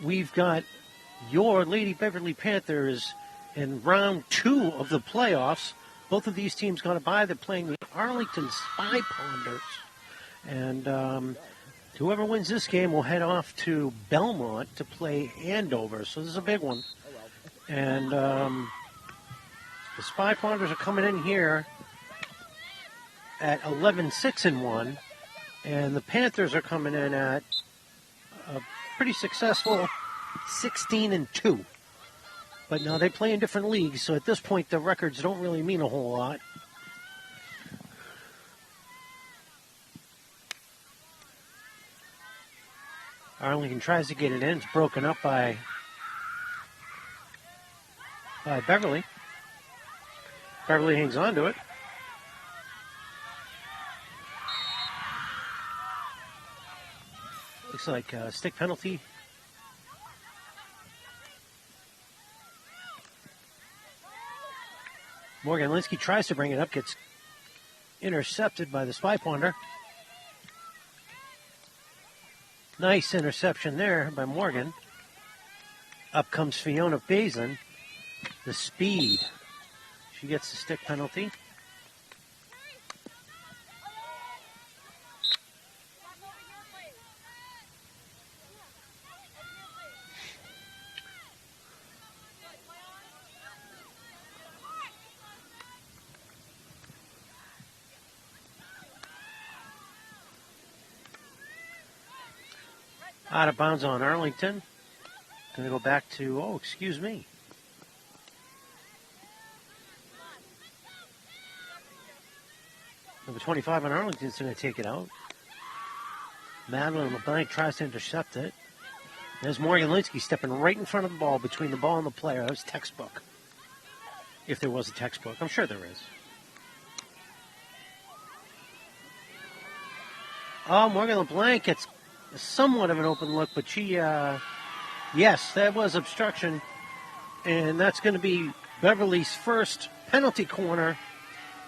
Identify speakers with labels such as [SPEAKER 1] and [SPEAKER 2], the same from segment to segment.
[SPEAKER 1] we've got your Lady Beverly Panthers in round 2 of the playoffs. Both of these teams got a bye. They're playing the Arlington Spy Ponders. And whoever wins this game will head off to Belmont to play Andover. So this is a big one. And the Spy Ponders are coming in here at 11-6-1. And the Panthers are coming in at a pretty successful 16-2. But now they play in different leagues, so at this point the records don't really mean a whole lot. Arlington tries to get it in. It's broken up by Beverly. Beverly hangs on to it. Looks like a stick penalty. Morgan Linsky tries to bring it up, gets intercepted by the Spy Ponder. Nice interception there by Morgan. Up comes Fiona Bazin. The speed. She gets the stick penalty. Out of bounds on Arlington. Going to go back to, excuse me. Number 25 on Arlington's going to take it out. Madeline LeBlanc tries to intercept it. There's Morgan Linsky stepping right in front of the ball, between the ball and the player. That was textbook. If there was a textbook. I'm sure there is. Oh, Morgan LeBlanc gets somewhat of an open look, but she, yes, that was obstruction. And that's going to be Beverly's first penalty corner.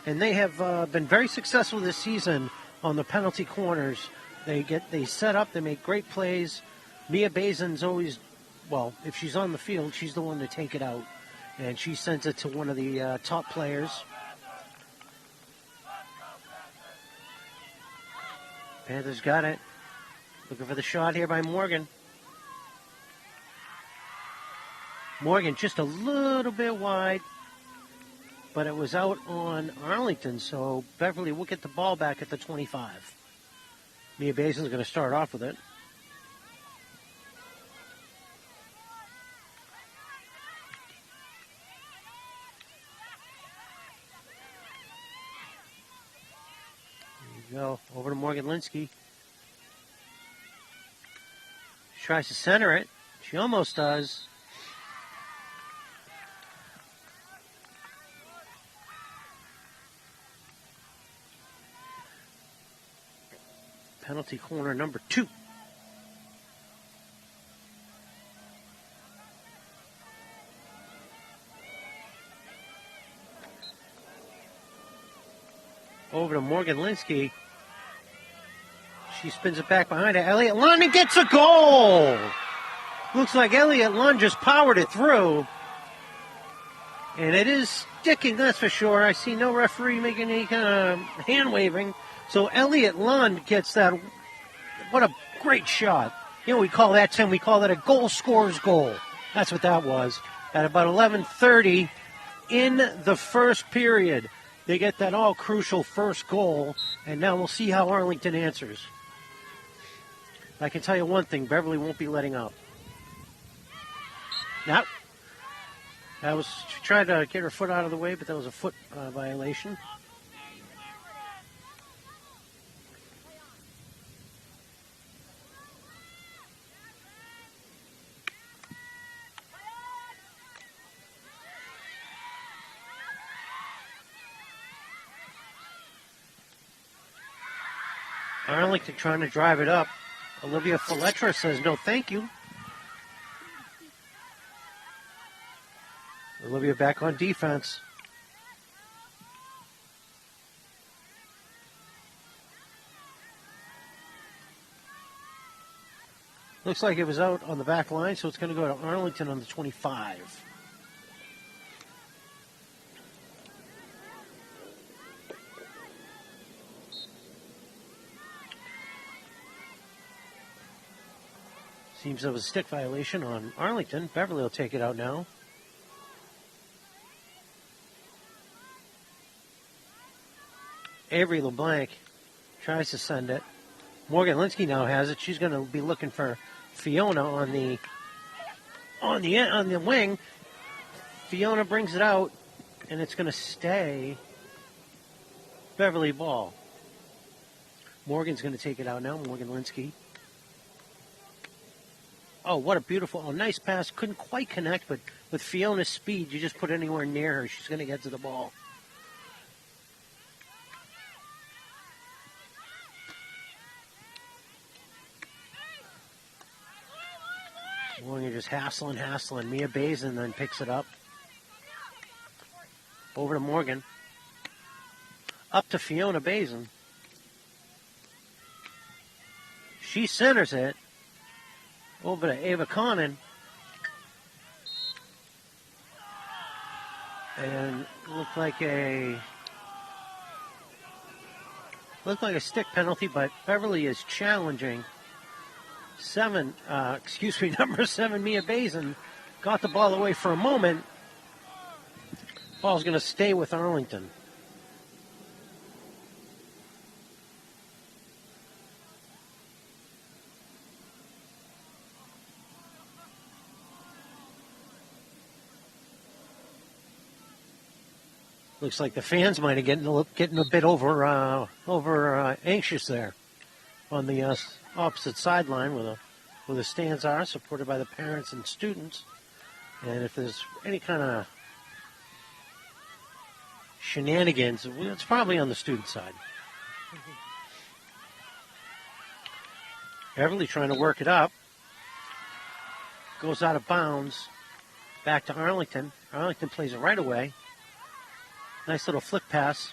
[SPEAKER 1] And they have been very successful this season on the penalty corners. They set up, they make great plays. Mia Bazin's always, well, if she's on the field, she's the one to take it out. And she sends it to one of the top players. Panthers got it. Looking for the shot here by Morgan. Morgan just a little bit wide, but it was out on Arlington, so Beverly will get the ball back at the 25. Mia Basin's going to start off with it. There you go. Over to Morgan Linsky. She tries to center it. She almost does. Penalty corner number 2. Over to Morgan Linsky. She spins it back behind her. Elliott Lund gets a goal. Looks like Elliott Lund just powered it through. And it is sticking, that's for sure. I see no referee making any kind of hand waving. So Elliott Lund gets that. What a great shot. You know, we call that, Tim, we call that a goal scorer's goal. That's what that was. At about 11:30 in the first period, they get that all-crucial first goal, and now we'll see how Arlington answers. I can tell you one thing, Beverly won't be letting up. Now, she tried to get her foot out of the way, but that was a foot violation. Arlington trying to drive it up. Olivia Faletra says no thank you. Olivia back on defense. Looks like it was out on the back line, so it's going to go to Arlington on the 25. Seems there was a stick violation on Arlington. Beverly will take it out now. Avery LeBlanc tries to send it. Morgan Linsky now has it. She's going to be looking for Fiona on the wing. Fiona brings it out, and it's going to stay Beverly ball. Morgan's going to take it out now. Morgan Linsky. Oh, what a beautiful, nice pass. Couldn't quite connect, but with Fiona's speed, you just put anywhere near her, she's going to get to the ball. Morgan just hassling. Mia Bazin then picks it up. Over to Morgan. Up to Fiona Bazin. She centers it. Over to Ava Connon. And looked like a stick penalty, but Beverly is challenging number 7, Mia Bazin. Got the ball away for a moment. Ball's going to stay with Arlington. Looks like the fans might have getting a bit over anxious there on the opposite sideline where the stands are, supported by the parents and students. And if there's any kind of shenanigans, it's probably on the student side. Beverly trying to work it up. Goes out of bounds. Back to Arlington. Arlington plays it right away. Nice little flick pass.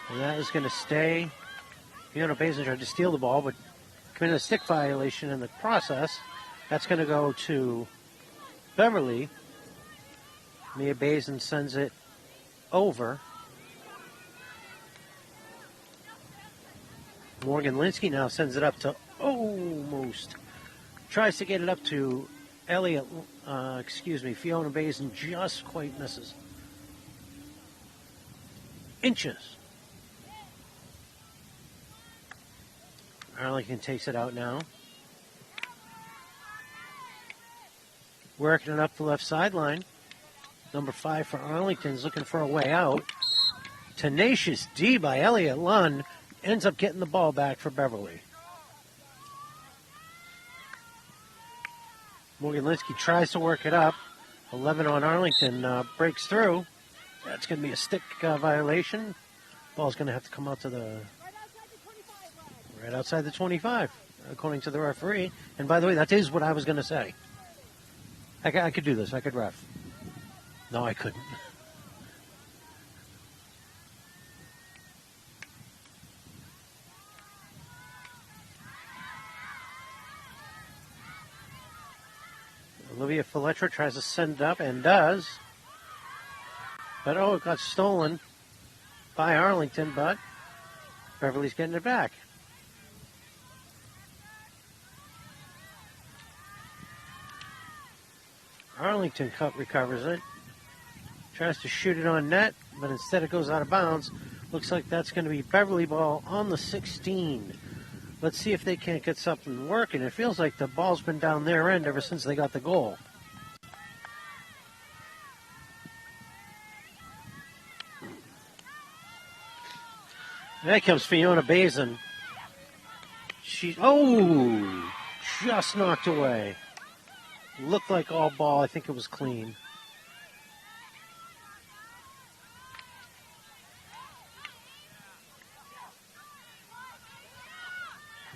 [SPEAKER 1] And that is going to stay. Fiona Bazin tried to steal the ball, but committed a stick violation in the process. That's going to go to Beverly. Mia Bazin sends it over. Morgan Linsky now sends it up to almost. Tries to get it up to Fiona Bazin just quite misses. Inches. Arlington takes it out now. Working it up the left sideline. Number 5 for Arlington's looking for a way out. Tenacious D by Elliott Lund ends up getting the ball back for Beverly. Morgan Linsky tries to work it up. 11 on Arlington breaks through. That's going to be a stick violation. Ball's going to have to come out to the right outside the 25, according to the referee. And by the way, that is what I was going to say. I could do this. I could ref. No, I couldn't. Olivia Fletcher tries to send it up and does. But, it got stolen by Arlington, but Beverly's getting it back. Arlington recovers it. Tries to shoot it on net, but instead it goes out of bounds. Looks like that's going to be Beverly ball on the 16. Let's see if they can't get something working. It feels like the ball's been down their end ever since they got the goal. There comes Fiona Bazin. Just knocked away. Looked like all ball. I think it was clean.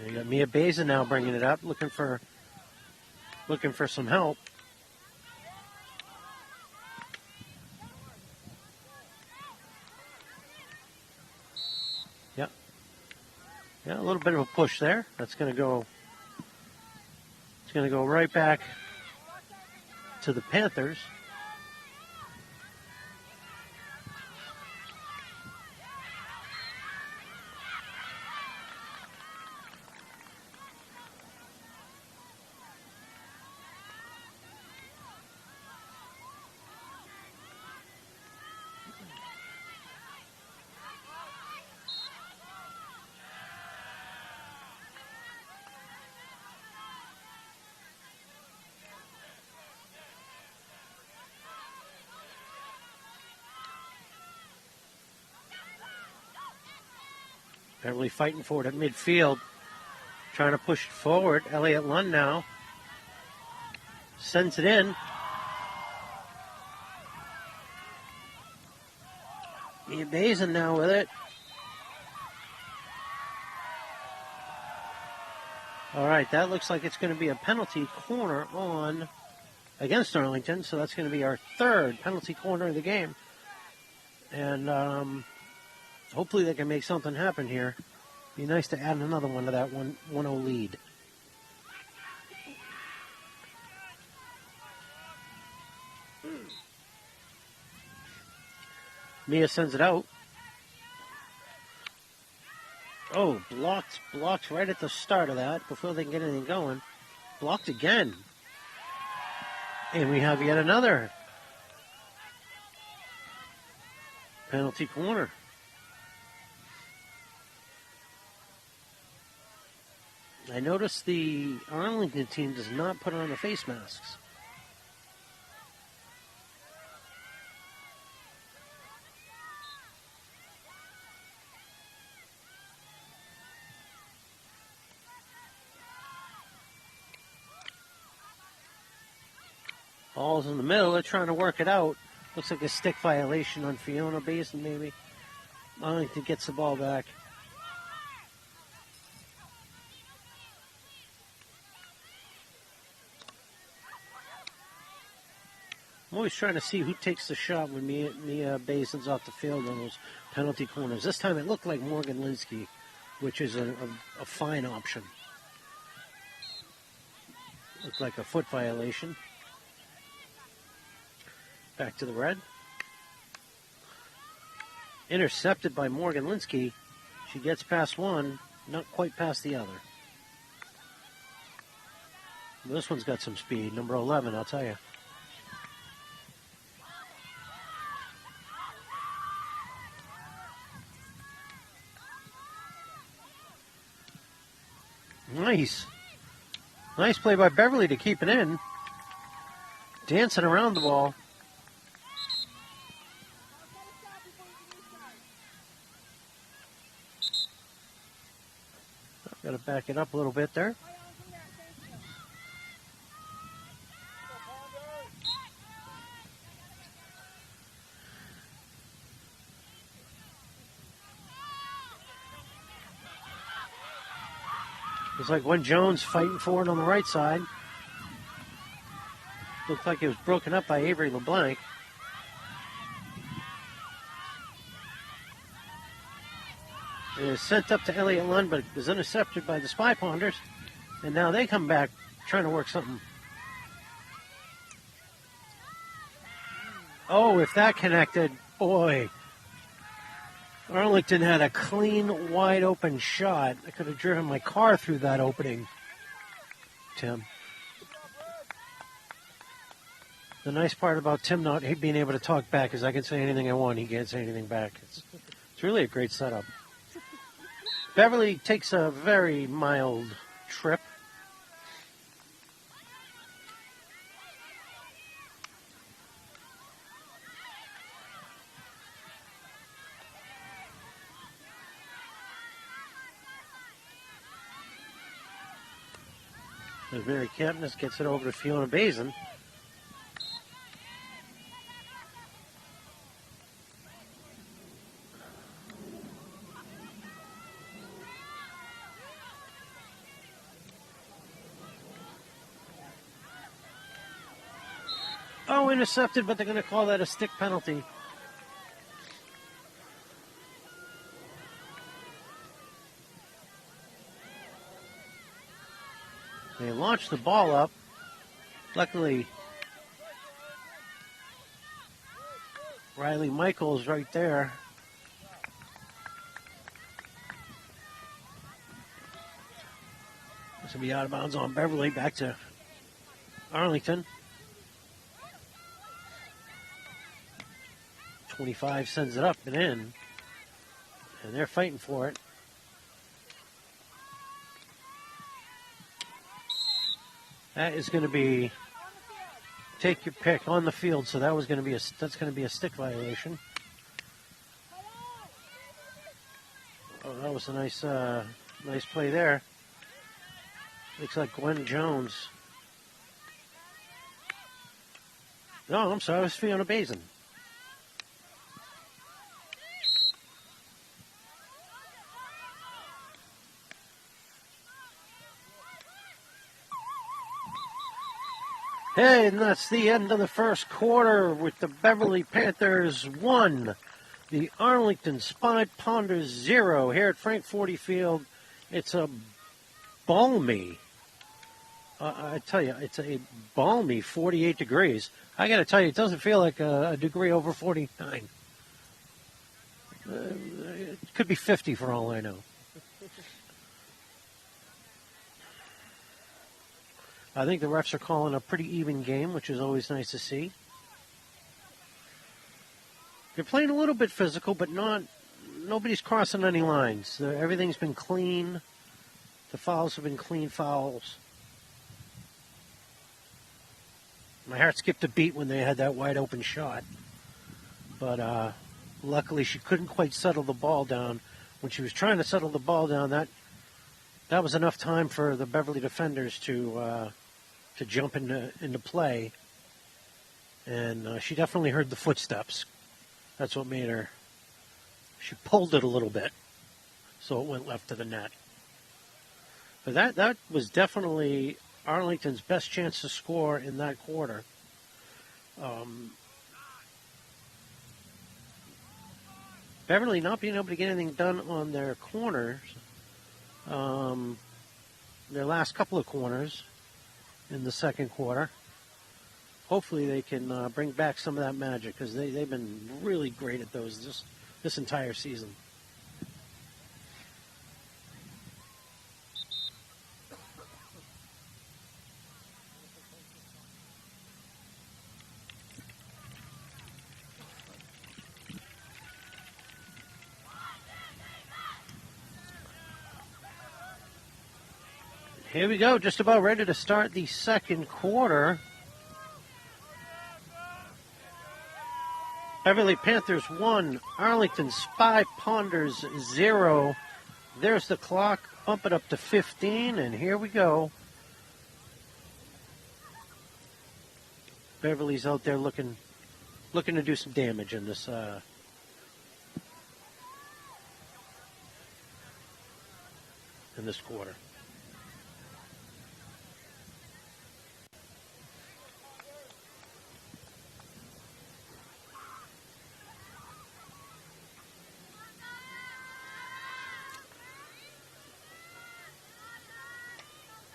[SPEAKER 1] You got Mia Bazin now bringing it up, looking for some help. little bit of a push there. That's going to go. It's going to go right back to the Panthers. Beverly fighting for it at midfield, trying to push it forward. Elliott Lund now sends it in. Mia Bazin now with it. All right, that looks like it's going to be a penalty corner on against Arlington, so that's going to be our third penalty corner of the game. And hopefully they can make something happen here. Be nice to add another one to that 1-0 lead. Mia sends it out. Oh, blocked right at the start of that before they can get anything going. Blocked again. And we have yet another penalty corner. I noticed the Arlington team does not put on the face masks. Ball's in the middle. They're trying to work it out. Looks like a stick violation on Fiona Basin, maybe. Arlington gets the ball back. I'm always trying to see who takes the shot when Mia Basin's off the field on those penalty corners. This time it looked like Morgan Linsky, which is a fine option. Looked like a foot violation. Back to the red. Intercepted by Morgan Linsky. She gets past one, not quite past the other. This one's got some speed. Number 11, I'll tell you. Nice. Nice play by Beverly to keep it in. Dancing around the ball. Got to back it up a little bit there. It's like Gwen Jones fighting for it on the right side. Looked like it was broken up by Avery LeBlanc. It was sent up to Elliott Lund, but it was intercepted by the Spy Ponders. And now they come back trying to work something. Oh, if that connected, boy. Arlington had a clean, wide open shot. I could have driven my car through that opening, Tim. The nice part about Tim not being able to talk back is I can say anything I want. He can't say anything back. It's really a great setup. Beverly takes a very mild trip. As Mary Campness gets it over to Fiona Basin. Oh, intercepted, but they're going to call that a stick penalty. launched the ball up. Luckily, Riley Michaels right there. This will be out of bounds on Beverly, back to Arlington. 25 sends it up and in, and they're fighting for it. That is going to be take your pick on the field, so that's going to be a stick violation. Oh, that was a nice play there. Looks like Gwen Jones. No, I'm sorry, it was Fiona Bazin. Hey, and that's the end of the first quarter with the Beverly Panthers 1, the Arlington Spy Ponders 0 here at Frank Forty Field. It's a balmy, I tell you, it's a balmy 48 degrees. I got to tell you, it doesn't feel like a degree over 49. It could be 50 for all I know. I think the refs are calling a pretty even game, which is always nice to see. They're playing a little bit physical, but nobody's crossing any lines. Everything's been clean. The fouls have been clean fouls. My heart skipped a beat when they had that wide open shot. But luckily she couldn't quite settle the ball down. When she was trying to settle the ball down, that was enough time for the Beverly defenders to jump into play. And she definitely heard the footsteps. That's what made her. She pulled it a little bit, so it went left to the net. But that was definitely Arlington's best chance to score in that quarter. Beverly not being able to get anything done on their corners, their last couple of corners in the second quarter. Hopefully they can bring back some of that magic, because they've been really great at those this entire season. Here we go, just about ready to start the second quarter. Beverly Panthers 1, Arlington Spy Ponders 0. There's the clock, bump it up to 15, and here we go. Beverly's out there looking to do some damage in this quarter.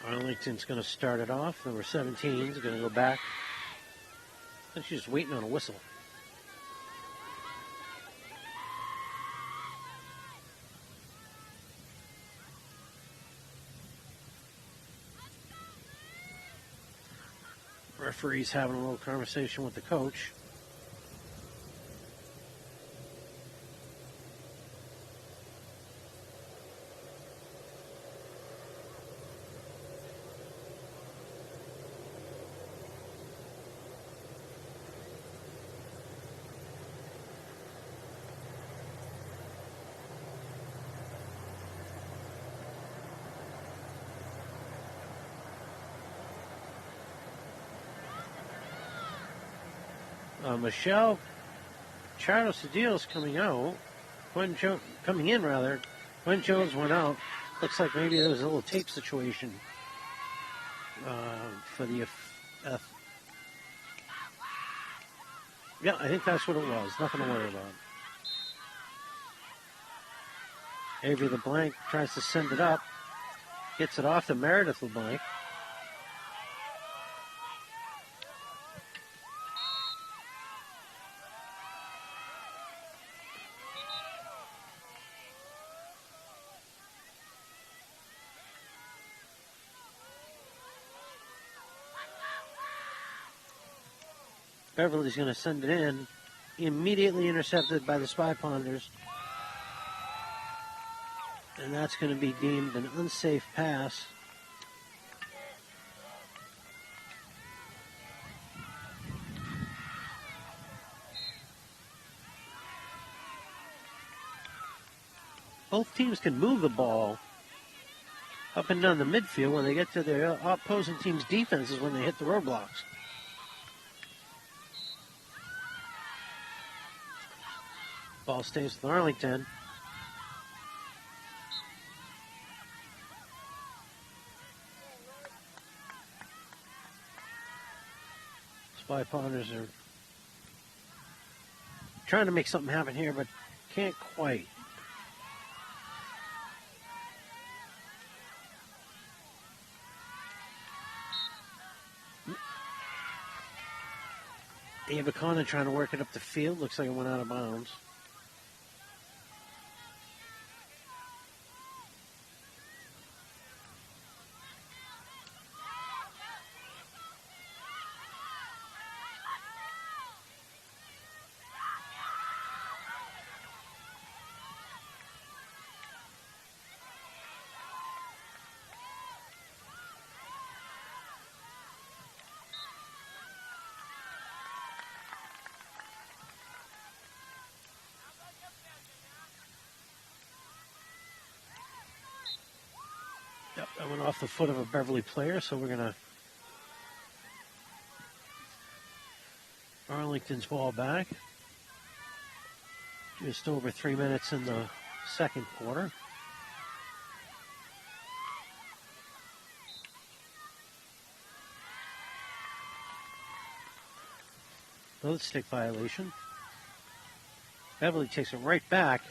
[SPEAKER 1] Arlington's going to start it off. Number 17 is going to go back. I think she's just waiting on a whistle. Referee's having a little conversation with the coach. Michelle Charles Cedillo's coming out. Coming in, rather. Gwen Jones went out. Looks like maybe there was a little tape situation for the. Yeah, I think that's what it was. Nothing to worry about. Avery LeBlanc tries to send it up. Gets it off to Meredith LeBlanc. Beverly's going to send it in. Immediately intercepted by the Spy Ponders. And that's going to be deemed an unsafe pass. Both teams can move the ball up and down the midfield. When they get to their opposing team's defenses when they hit the roadblocks. Ball stays with Arlington. Spy Ponders are trying to make something happen here, but can't quite. Avicona trying to work it up the field. Looks like it went out of bounds. Yep, that went off the foot of a Beverly player, so we're going to Arlington's ball back. Just over 3 minutes in the second quarter. Another stick violation. Beverly takes it right back,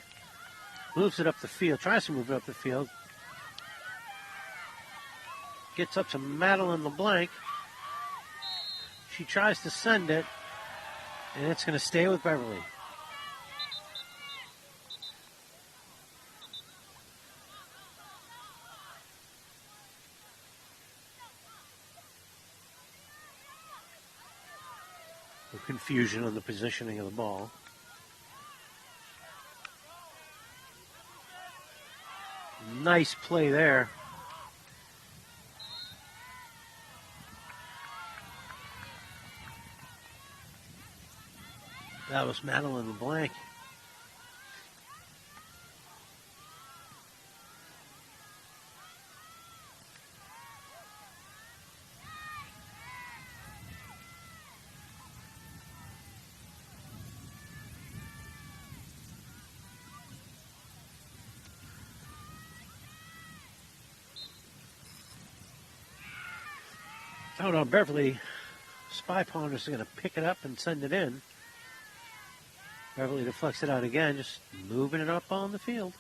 [SPEAKER 1] moves it up the field, tries to move it up the field. Gets up to Madeline LeBlanc. She tries to send it, and it's going to stay with Beverly. Confusion on the positioning of the ball. Nice play there. That was Madeline LeBlanc. Out on Beverly. Spy Ponders are going to pick it up and send it in. Beverly deflects it out again, just moving it up on the field.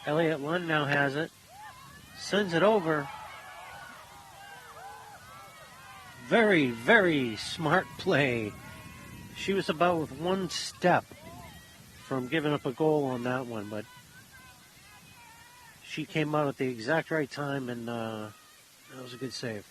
[SPEAKER 1] Elliott Lund now has it. Sends it over. Very, very smart play. She was about with one step from giving up a goal on that one, but she came out at the exact right time, and that was a good save.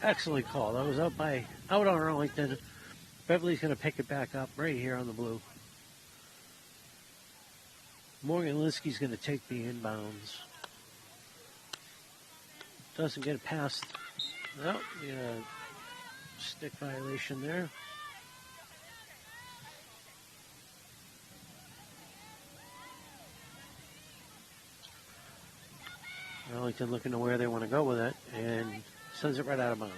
[SPEAKER 1] Excellent call. That was out on Arlington. Beverly's going to pick it back up right here on the blue. Morgan Linsky's going to take the inbounds. Doesn't get it past. No, we got a stick violation there. Arlington looking to where they want to go with it and sends it right out of bounds.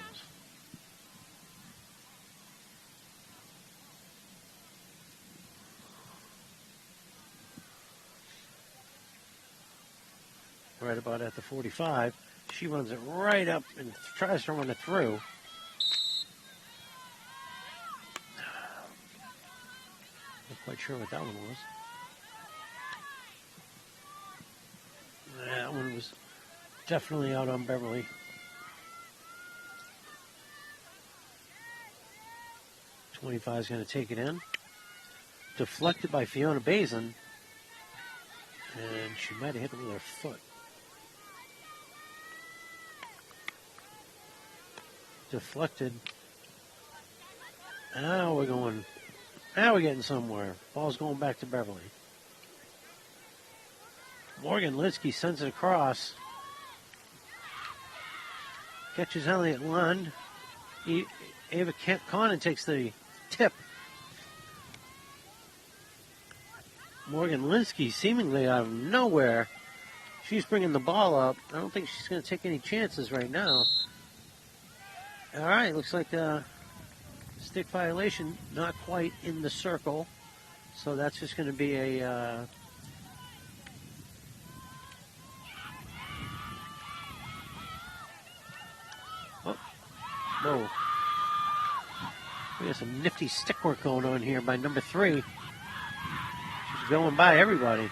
[SPEAKER 1] Right about at the 45. She runs it right up and tries to run it through. Not quite sure what that one was. That one was definitely out on Beverly. .25 is going to take it in. Deflected by Fiona Bazin. And she might have hit it with her foot. Deflected. Now we're going. Now we're getting somewhere. Ball's going back to Beverly. Morgan Linsky sends it across. Catches Elliott Lund. Ava Conant takes the tip. Morgan Linsky seemingly out of nowhere. She's bringing the ball up. I don't think she's going to take any chances right now. All right, looks like a stick violation, not quite in the circle. So that's just going to be a... Whoa. We got some nifty stick work going on here by number 3. She's going by everybody.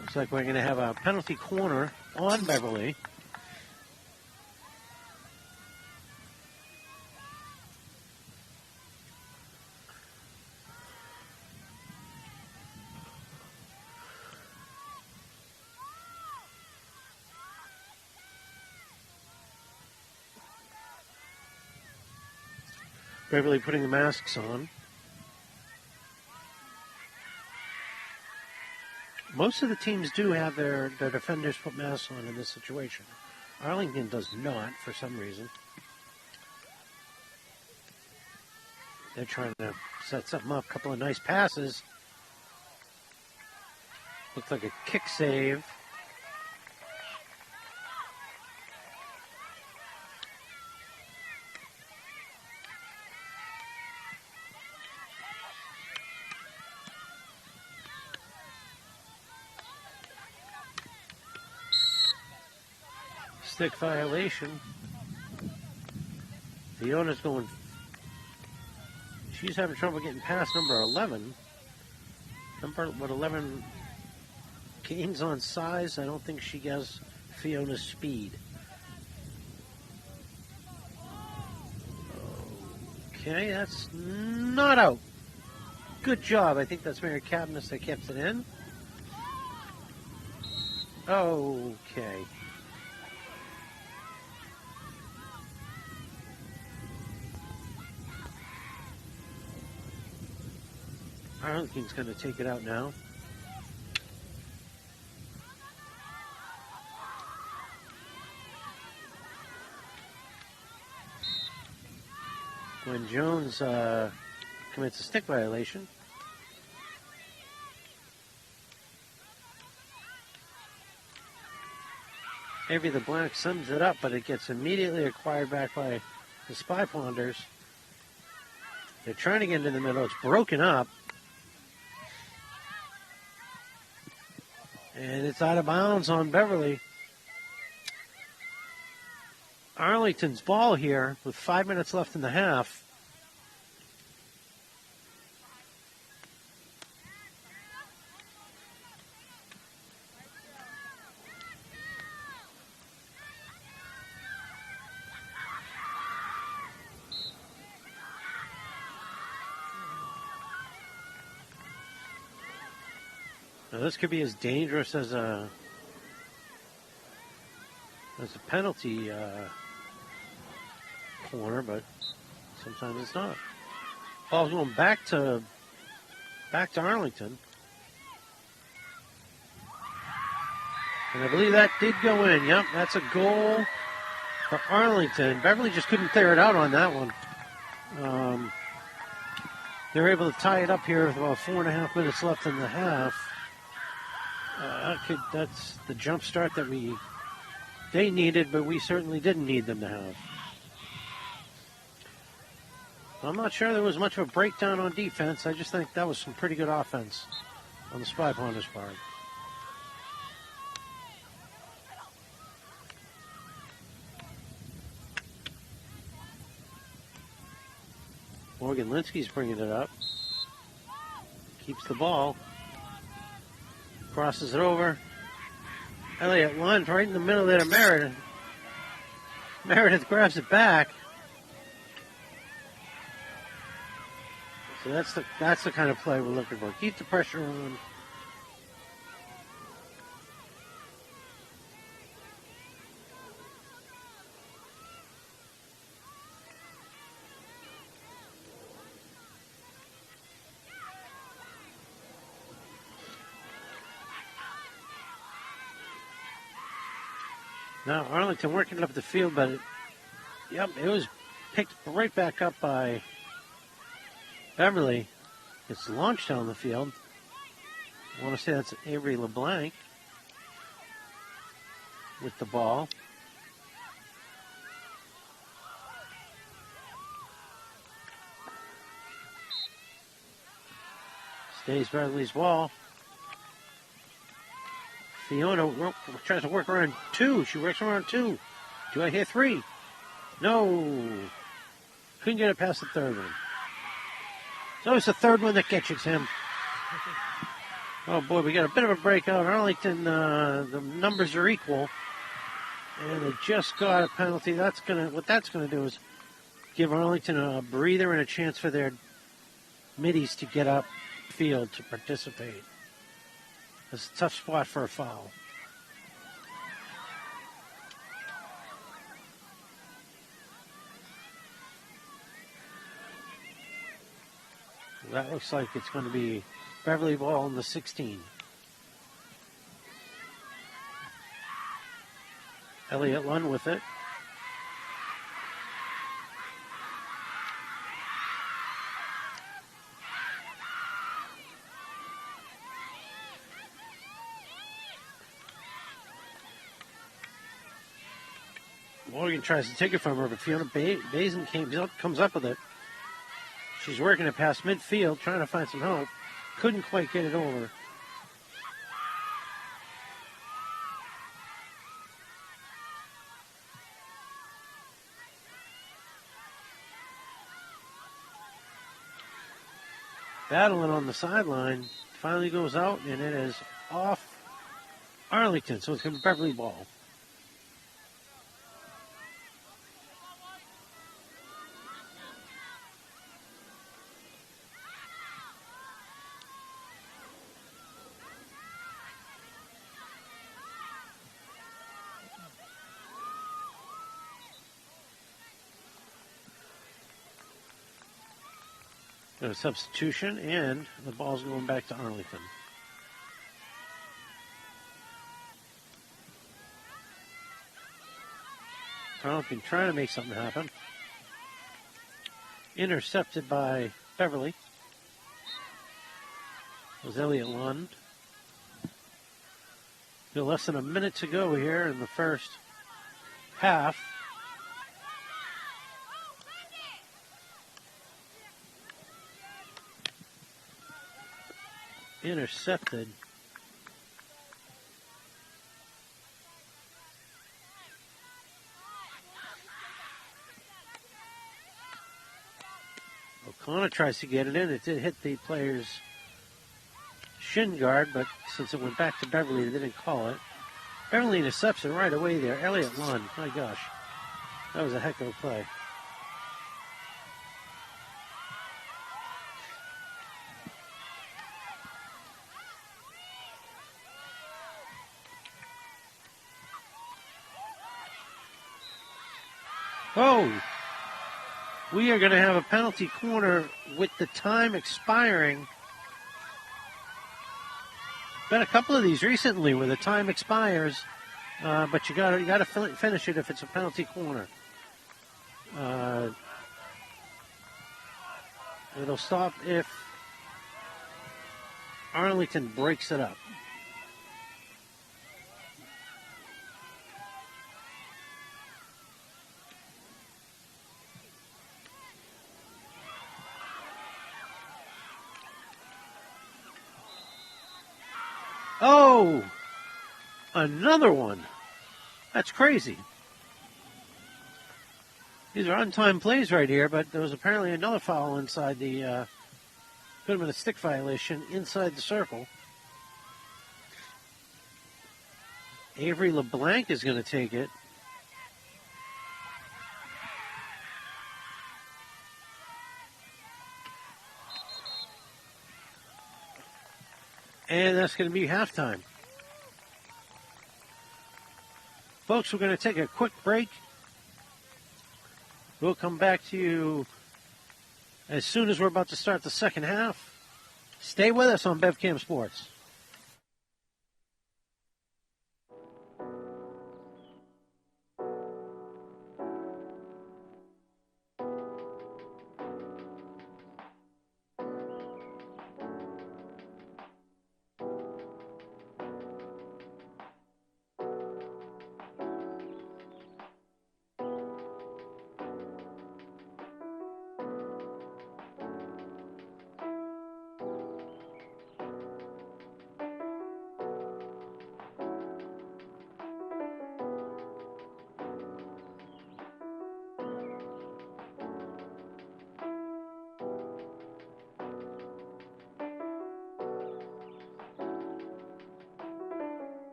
[SPEAKER 1] Looks like we're going to have a penalty corner on Beverly. Beverly putting the masks on. Most of the teams do have their defenders put masks on in this situation. Arlington does not for some reason. They're trying to set something up. A couple of nice passes. Looks like a kick save. Stick violation. Fiona's going. She's having trouble getting past number 11. Number 11 gains on size. I don't think she has Fiona's speed. Okay, that's not out. Good job. I think that's Mary Cabinus that kept it in. Okay. Arlington's going to take it out now. When Jones commits a stick violation. Maybe the Black sums it up, but it gets immediately acquired back by the Spy Ponders. They're trying to get into the middle. It's broken up. And it's out of bounds on Beverly. Arlington's ball here with 5 minutes left in the half. Now this could be as dangerous as a penalty corner, but sometimes it's not. Ball's going back to Arlington. And I believe that did go in. Yep, that's a goal for Arlington. Beverly just couldn't clear it out on that one. They're able to tie it up here with about 4.5 minutes left in the half. That's the jump start that they needed, but we certainly didn't need them to have. I'm not sure there was much of a breakdown on defense. I just think that was some pretty good offense on the Spy Ponders part. Morgan Linsky's bringing it up. Keeps the ball. Crosses it over. Elliott Lund right in the middle there to Meredith. Meredith grabs it back. So that's the kind of play we're looking for. Keep the pressure on. Now Arlington working it up the field, but it was picked right back up by Beverly. It's launched down the field. I want to say that's Avery LeBlanc with the ball. Stays Beverly's ball. Fiona tries to work around two. She works around two. Do I hit three? No. Couldn't get it past the third one. So it's the third one that catches him. Oh boy, we got a bit of a breakout. Arlington, the numbers are equal. And they just got a penalty. What that's gonna do is give Arlington a breather and a chance for their middies to get up field to participate. It's a tough spot for a foul. That looks like it's going to be Beverly ball in the 16. Elliott Lund with it. Morgan tries to take it from her, but Fiona Bazin comes up with it. She's working it past midfield, trying to find some help. Couldn't quite get it over. Battling on the sideline, finally goes out, and it is off Arlington, so it's going to be Beverly ball. A substitution, and the ball's going back to Arlington. Arlington trying to make something happen. Intercepted by Beverly. It was Elliott Lund. Less than a minute to go here in the first half. Intercepted. O'Connor tries to get it in. It did hit the player's shin guard, but since it went back to Beverly, they didn't call it. Beverly intercepts it right away there. Elliott Lund, my gosh. That was a heck of a play. Oh, we are going to have a penalty corner with the time expiring. Been a couple of these recently where the time expires but you gotta finish it if it's a penalty corner. It'll stop if Arlington breaks it up. Oh, another one. That's crazy. These are untimed plays right here, but there was apparently another foul inside the, could have been a stick violation inside the circle. Avery LeBlanc is going to take it. And that's going to be halftime. Folks, we're going to take a quick break. We'll come back to you as soon as we're about to start the second half. Stay with us on BevCam Sports.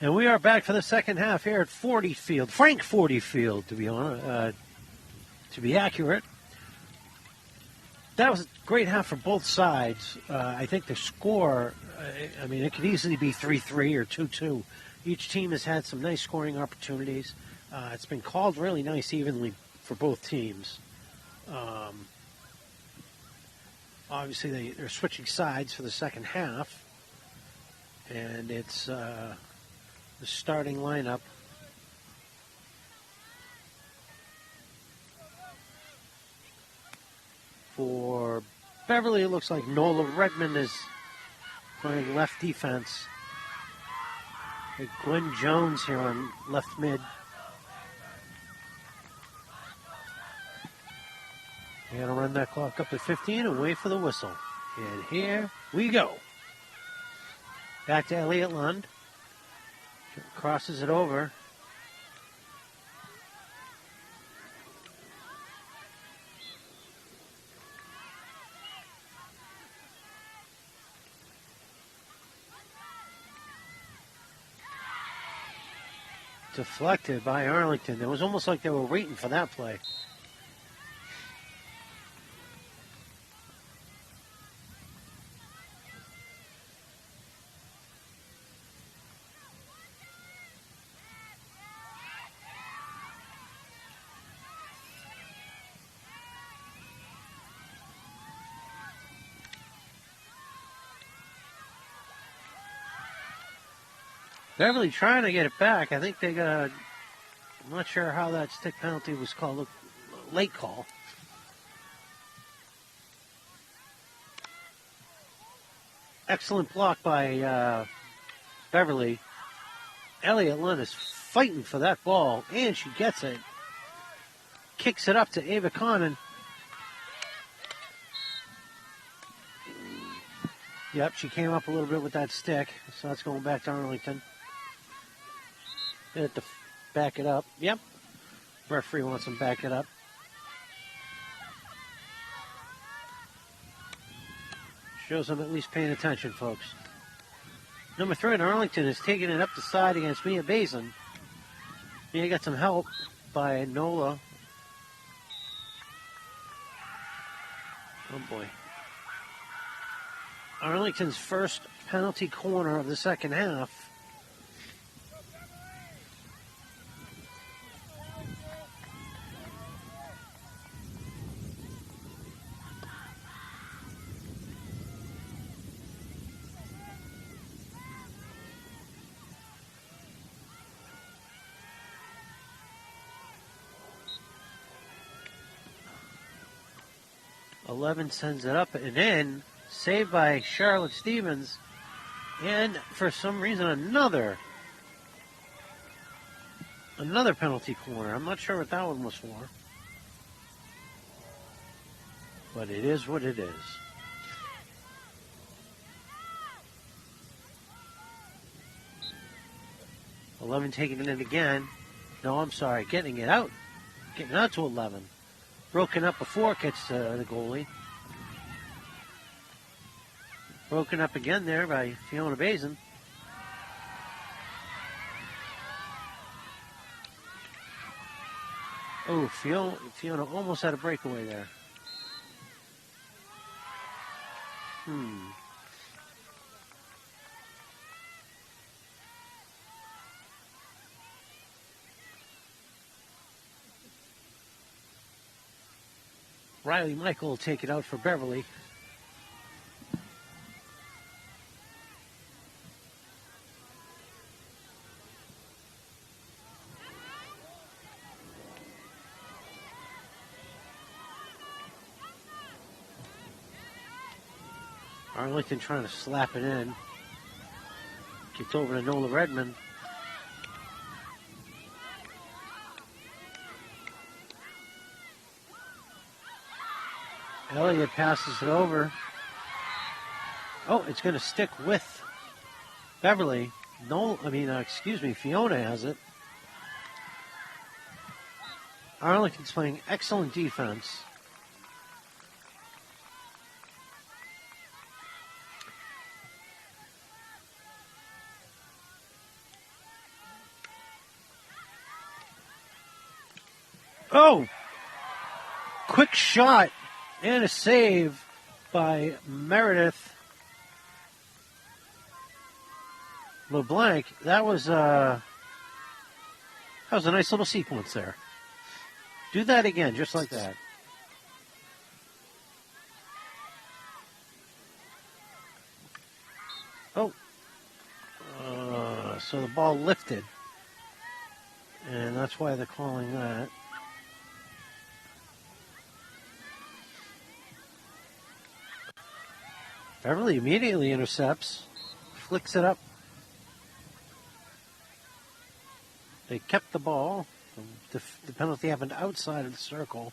[SPEAKER 1] And we are back for the second half here at Frank Forty Field, to be honest, to be accurate. That was a great half for both sides. I think the score, I mean, it could easily be 3-3 or 2-2. Each team has had some nice scoring opportunities. It's been called really nice evenly for both teams. Obviously, they're switching sides for the second half. And it's the starting lineup. For Beverly, it looks like Nola Redmond is playing left defense. With Gwen Jones here on left mid. We got to run that clock up to 15 and wait for the whistle. And here we go. Back to Elliott Lund. Crosses it over. Deflected by Arlington. It was almost like they were waiting for that play. Beverly trying to get it back. I think they got a... I'm not sure how that stick penalty was called. A late call. Excellent block by Beverly. Elliott Lund is fighting for that ball, and she gets it. Kicks it up to Ava Connon. Yep, she came up a little bit with that stick, so that's going back to Arlington. They have to back it up. Yep. Referee wants them back it up. Shows them at least paying attention, folks. Number 3 in Arlington is taking it up the side against Mia Bazin. Mia got some help by Nola. Oh, boy. Arlington's first penalty corner of the second half. Levin sends it up and in, saved by Charlotte Stevens, and for some reason another penalty corner. I'm not sure what that one was for, but it is what it is. Levin taking it in again. No, I'm sorry, getting it out to 11. Broken up before it gets to the goalie. Broken up again there by Fiona Bazin. Oh, Fiona almost had a breakaway there. Riley Michael will take it out for Beverly. Arlington trying to slap it in. Gets over to Nola Redmond. Elliott passes it over. Oh, it's going to stick with Beverly. Fiona has it. Arlington's playing excellent defense. Oh! Quick shot and a save by Meredith LeBlanc. That was a nice little sequence there. Do that again, just like that. Oh. So the ball lifted. And that's why they're calling that. Beverly immediately intercepts, flicks it up. They kept the ball. The penalty happened outside of the circle.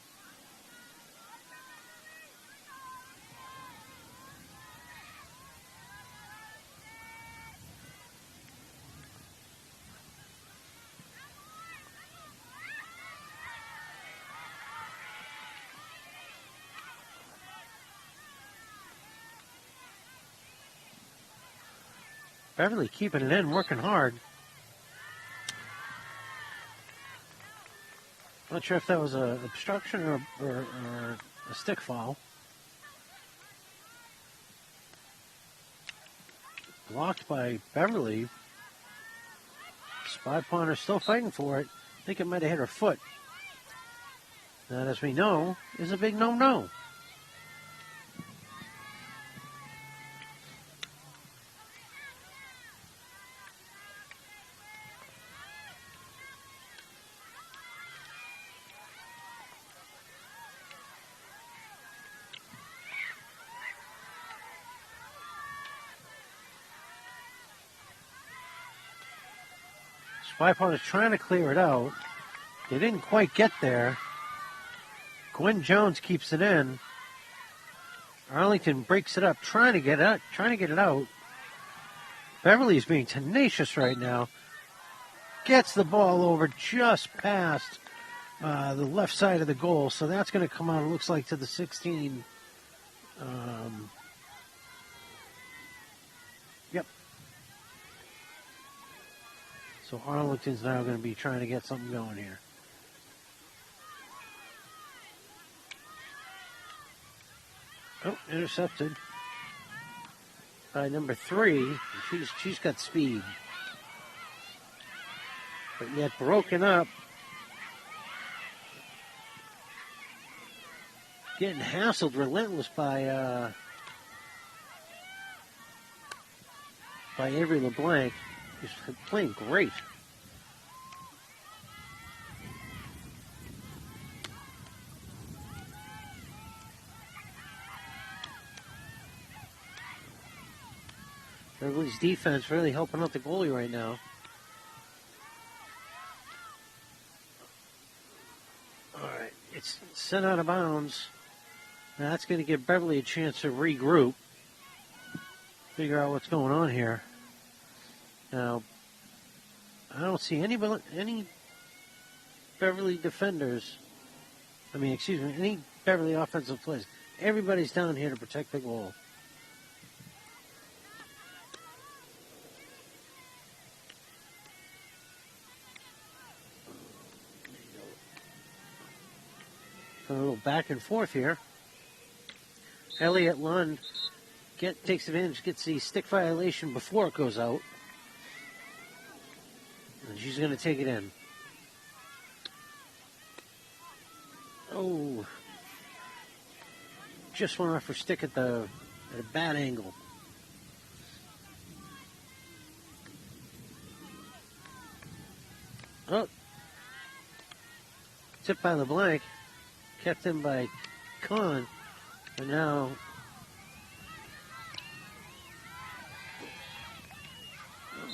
[SPEAKER 1] Beverly keeping it in, working hard. Not sure if that was an obstruction or a stick foul. Blocked by Beverly. Spy Ponder still fighting for it. I think it might have hit her foot. That, as we know, is a big no-no. Spy Ponder is trying to clear it out. They didn't quite get there. Gwen Jones keeps it in. Arlington breaks it up, trying to get it out. Beverly's being tenacious right now. Gets the ball over just past the left side of the goal, so that's going to come out, it looks like, to the 16. Yep. So Arlington's now going to be trying to get something going here. Oh, intercepted by number 3. She's got speed, but yet broken up. Getting hassled relentless by Avery LeBlanc. He's playing great. Beverly's defense really helping out the goalie right now. All right, it's sent out of bounds. Now that's going to give Beverly a chance to regroup, figure out what's going on here. Now, I don't see any Beverly defenders. Any Beverly offensive players. Everybody's down here to protect the goal. A little back and forth here. Elliott Lund takes advantage, gets the stick violation before it goes out. And she's going to take it in. Oh. Just went off her stick at a bad angle. Oh. Tipped by LeBlanc. Kept in by Kahn. But now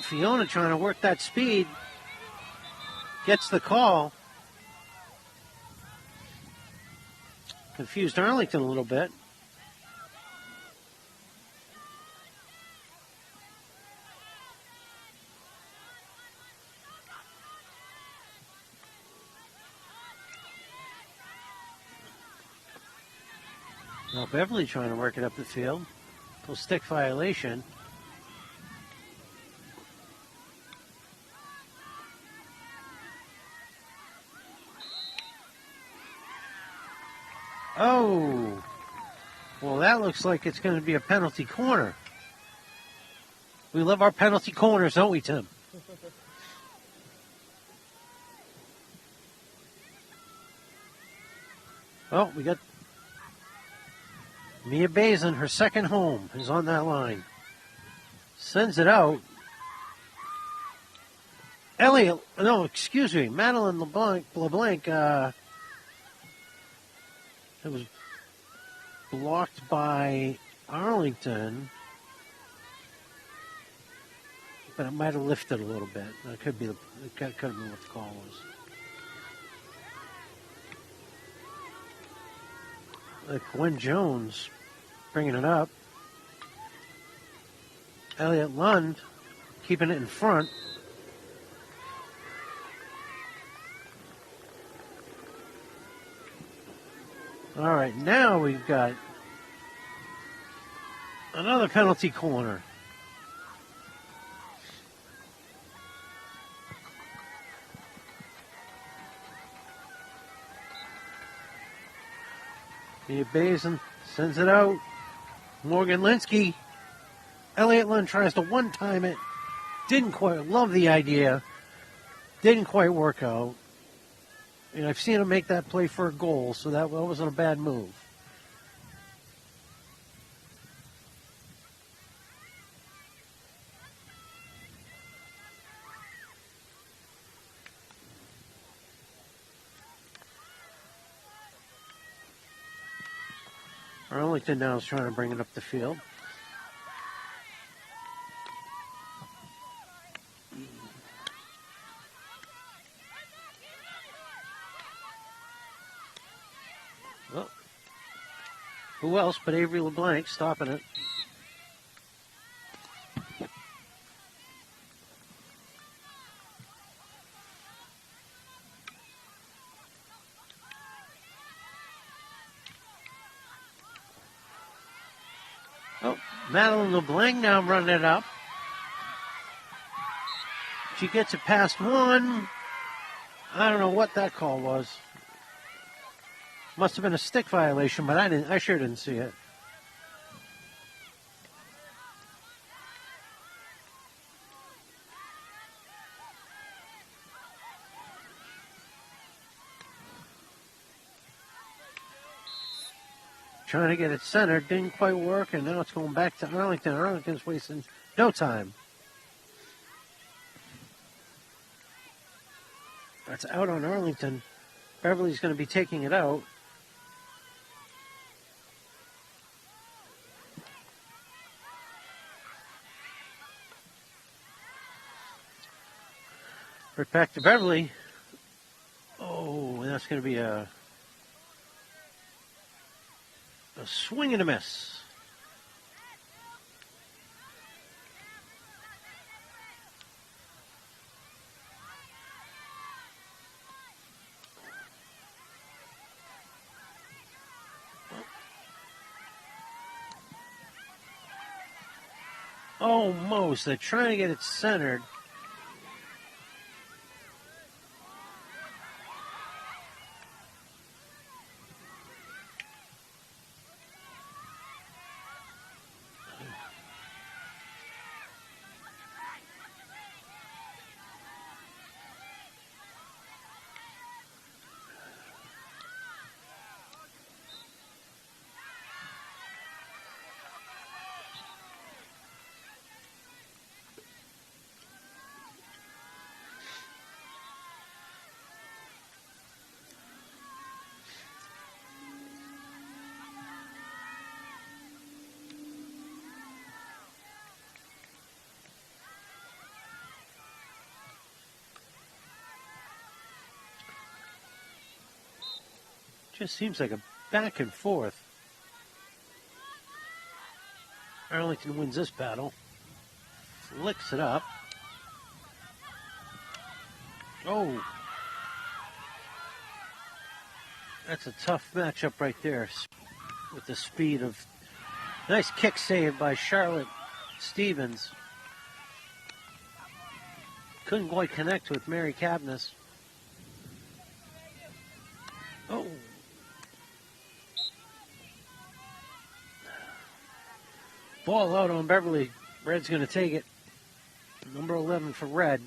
[SPEAKER 1] Fiona trying to work that speed. Gets the call. Confused Arlington a little bit. Now Beverly trying to work it up the field. Little stick violation. Oh, well, that looks like it's going to be a penalty corner. We love our penalty corners, don't we, Tim? Oh, we got Mia Bazin, her second home, is on that line. Sends it out. Madeline LeBlanc, it was blocked by Arlington, but it might have lifted a little bit. It could have been what the call was. Gwen Jones bringing it up. Elliott Lund keeping it in front. All right, now we've got another penalty corner. Mia Bazin sends it out. Morgan Linsky. Elliott Lund tries to one-time it. Didn't quite love the idea. Didn't quite work out. And I've seen him make that play for a goal, so that wasn't a bad move. Arlington now is trying to bring it up the field. Well, who else but Avery LeBlanc stopping it? Oh, Madeline LeBlanc now running it up. She gets it past one. I don't know what that call was. Must have been a stick violation, but I sure didn't see it. Trying to get it centered, didn't quite work, and now it's going back to Arlington. Arlington's wasting no time. That's out on Arlington. Beverly's going to be taking it out. Right back to Beverly. Oh, and that's going to be a swing and a miss. Almost. They're trying to get it centered. Just seems like a back and forth. Arlington wins this battle. Flicks it up. Oh. That's a tough matchup right there with the speed of... Nice kick save by Charlotte Stevens. Couldn't quite connect with Mary Cabness. Oh. Ball out on Beverly. Red's going to take it. Number 11 for Red.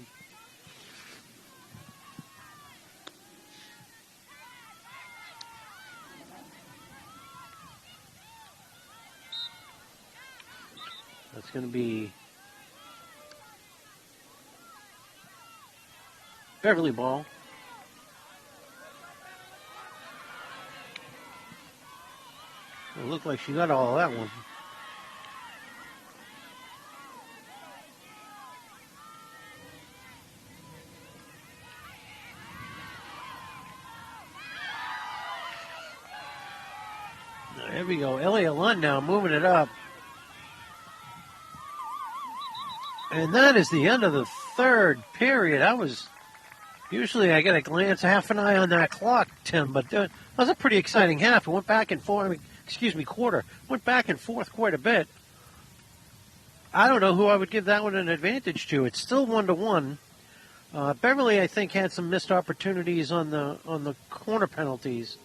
[SPEAKER 1] That's going to be Beverly ball. It looked like she got all of that one. There we go. Elliott Lund now moving it up. And that is the end of the third period. Usually I get a glance, half an eye on that clock, Tim, but that was a pretty exciting half. It went back and forth, quarter. Went back and forth quite a bit. I don't know who I would give that one an advantage to. It's still 1-1. Beverly, I think, had some missed opportunities on the corner penalties.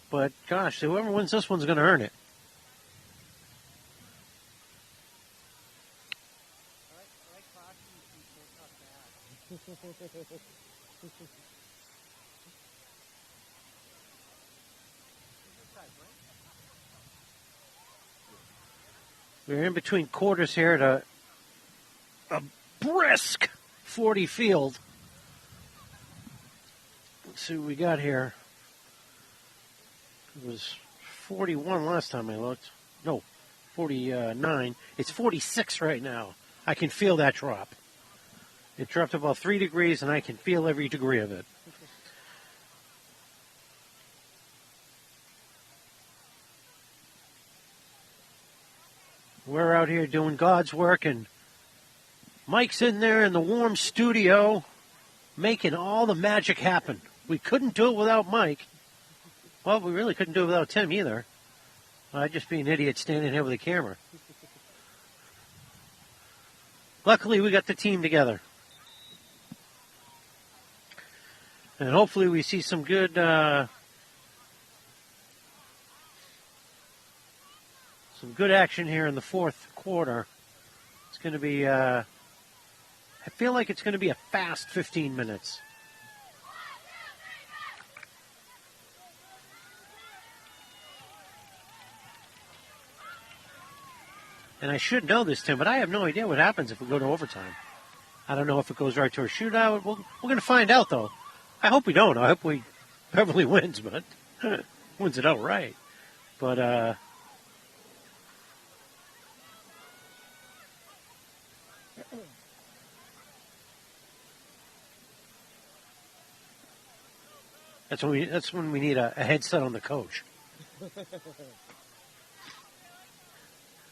[SPEAKER 1] But gosh, whoever wins this one's going to earn it. We're in between quarters here at a brisk 40 field. Let's see what we got here. It was 41 last time I looked. No, 49. It's 46 right now. I can feel that drop. It dropped about 3 degrees, and I can feel every degree of it. We're out here doing God's work, and Mike's in there in the warm studio making all the magic happen. We couldn't do it without Mike. Well, we really couldn't do it without Tim either. I'd just be an idiot standing here with a camera. Luckily, we got the team together. And hopefully we see some good action here in the fourth quarter. It's going to be, I feel like it's going to be a fast 15 minutes. And I should know this, Tim, but I have no idea what happens if we go to overtime. I don't know if it goes right to a shootout. We're going to find out, though. I hope we don't. I hope Beverly wins, but wins it outright. But that's when we need a headset on the coach.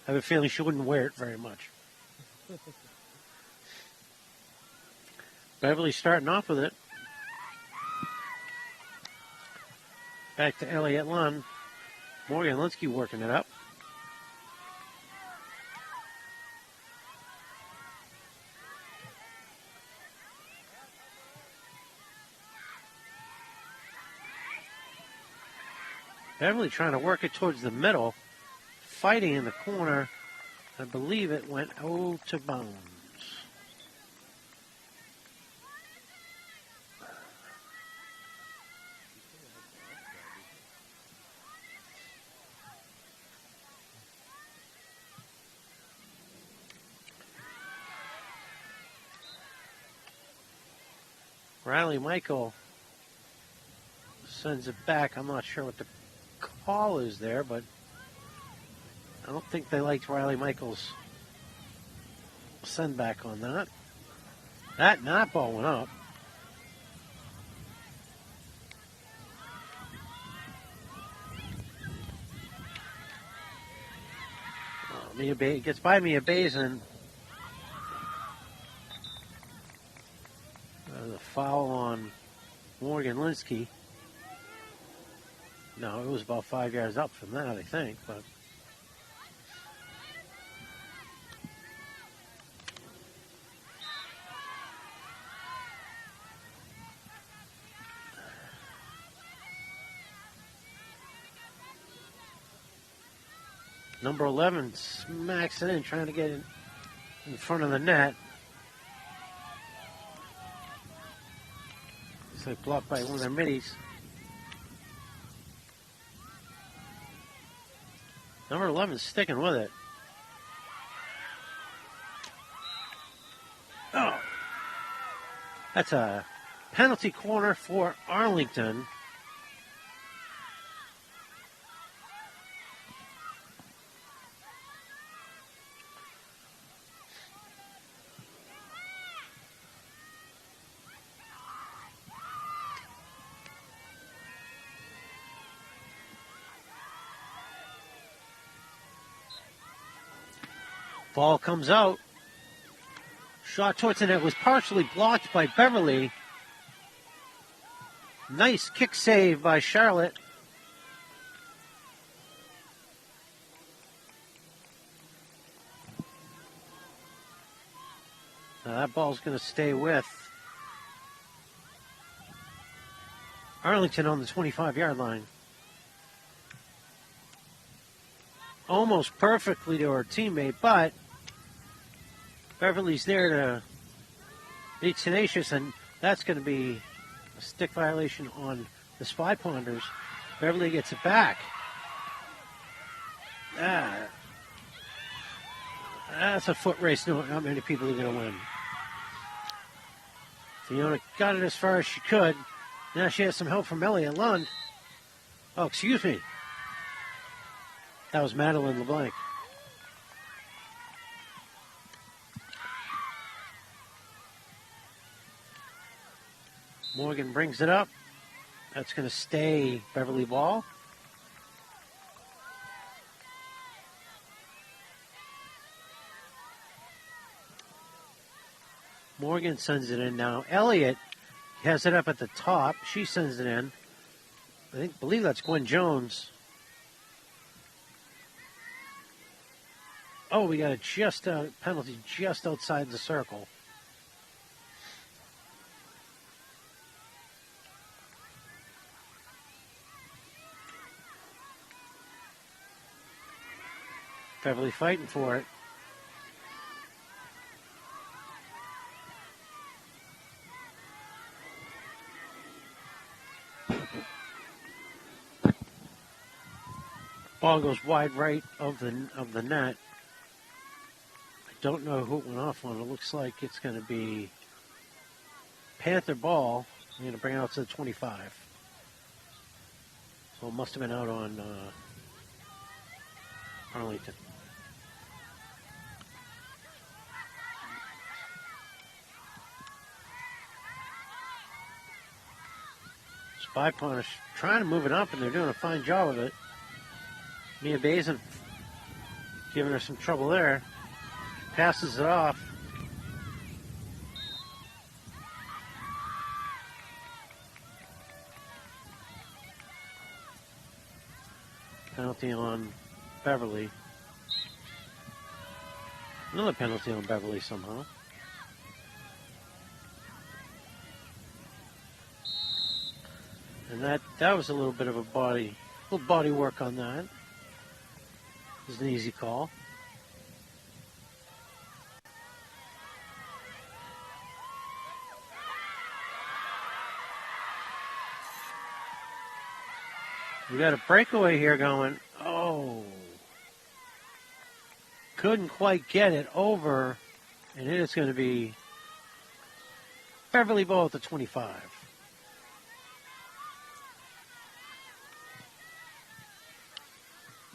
[SPEAKER 1] I have a feeling she wouldn't wear it very much. Beverly's starting off with it. Back to Elliott Lund. Morgan Linsky working it up. Beverly trying to work it towards the middle. Fighting in the corner. I believe it went out to bounds. Riley Michael sends it back. I'm not sure what the call is there, but I don't think they liked Riley Michael's send back on that. That ball went up. Gets by Mia Bazin. The foul on Morgan Linsky. No, it was about 5 yards up from that, I think, but Number 11 smacks it in, trying to get it in front of the net. It's like blocked by one of their middies. Number 11 sticking with it. Oh, that's a penalty corner for Arlington. Ball comes out. Shot towards the net was partially blocked by Beverly. Nice kick save by Charlotte. Now that ball's going to stay with Arlington on the 25-yard line. Almost perfectly to her teammate, but Beverly's there to be tenacious, and that's going to be a stick violation on the Spy Ponders. Beverly gets it back. That's a foot race. Not many people are going to win. Fiona got it as far as she could. Now she has some help from Elliott Lund. Oh, excuse me. That was Madeline LeBlanc. Morgan brings it up. That's going to stay Beverly ball. Morgan sends it in now. Elliott has it up at the top. She sends it in. Believe that's Gwen Jones. Oh, we got a penalty just outside the circle. Beverly fighting for it. Ball goes wide right of the net. I don't know who it went off on. It looks like it's going to be Panther ball. I'm going to bring it out to the 25. So it must have been out on Arlington. Spy Punish trying to move it up, and they're doing a fine job of it. Mia Bazin giving her some trouble there. Passes it off. Penalty on Beverly. Another penalty on Beverly somehow. And that was a little bit of a body work on that. It was an easy call. We got a breakaway here going. Oh. Couldn't quite get it over. And it is going to be Beverly ball at the 25.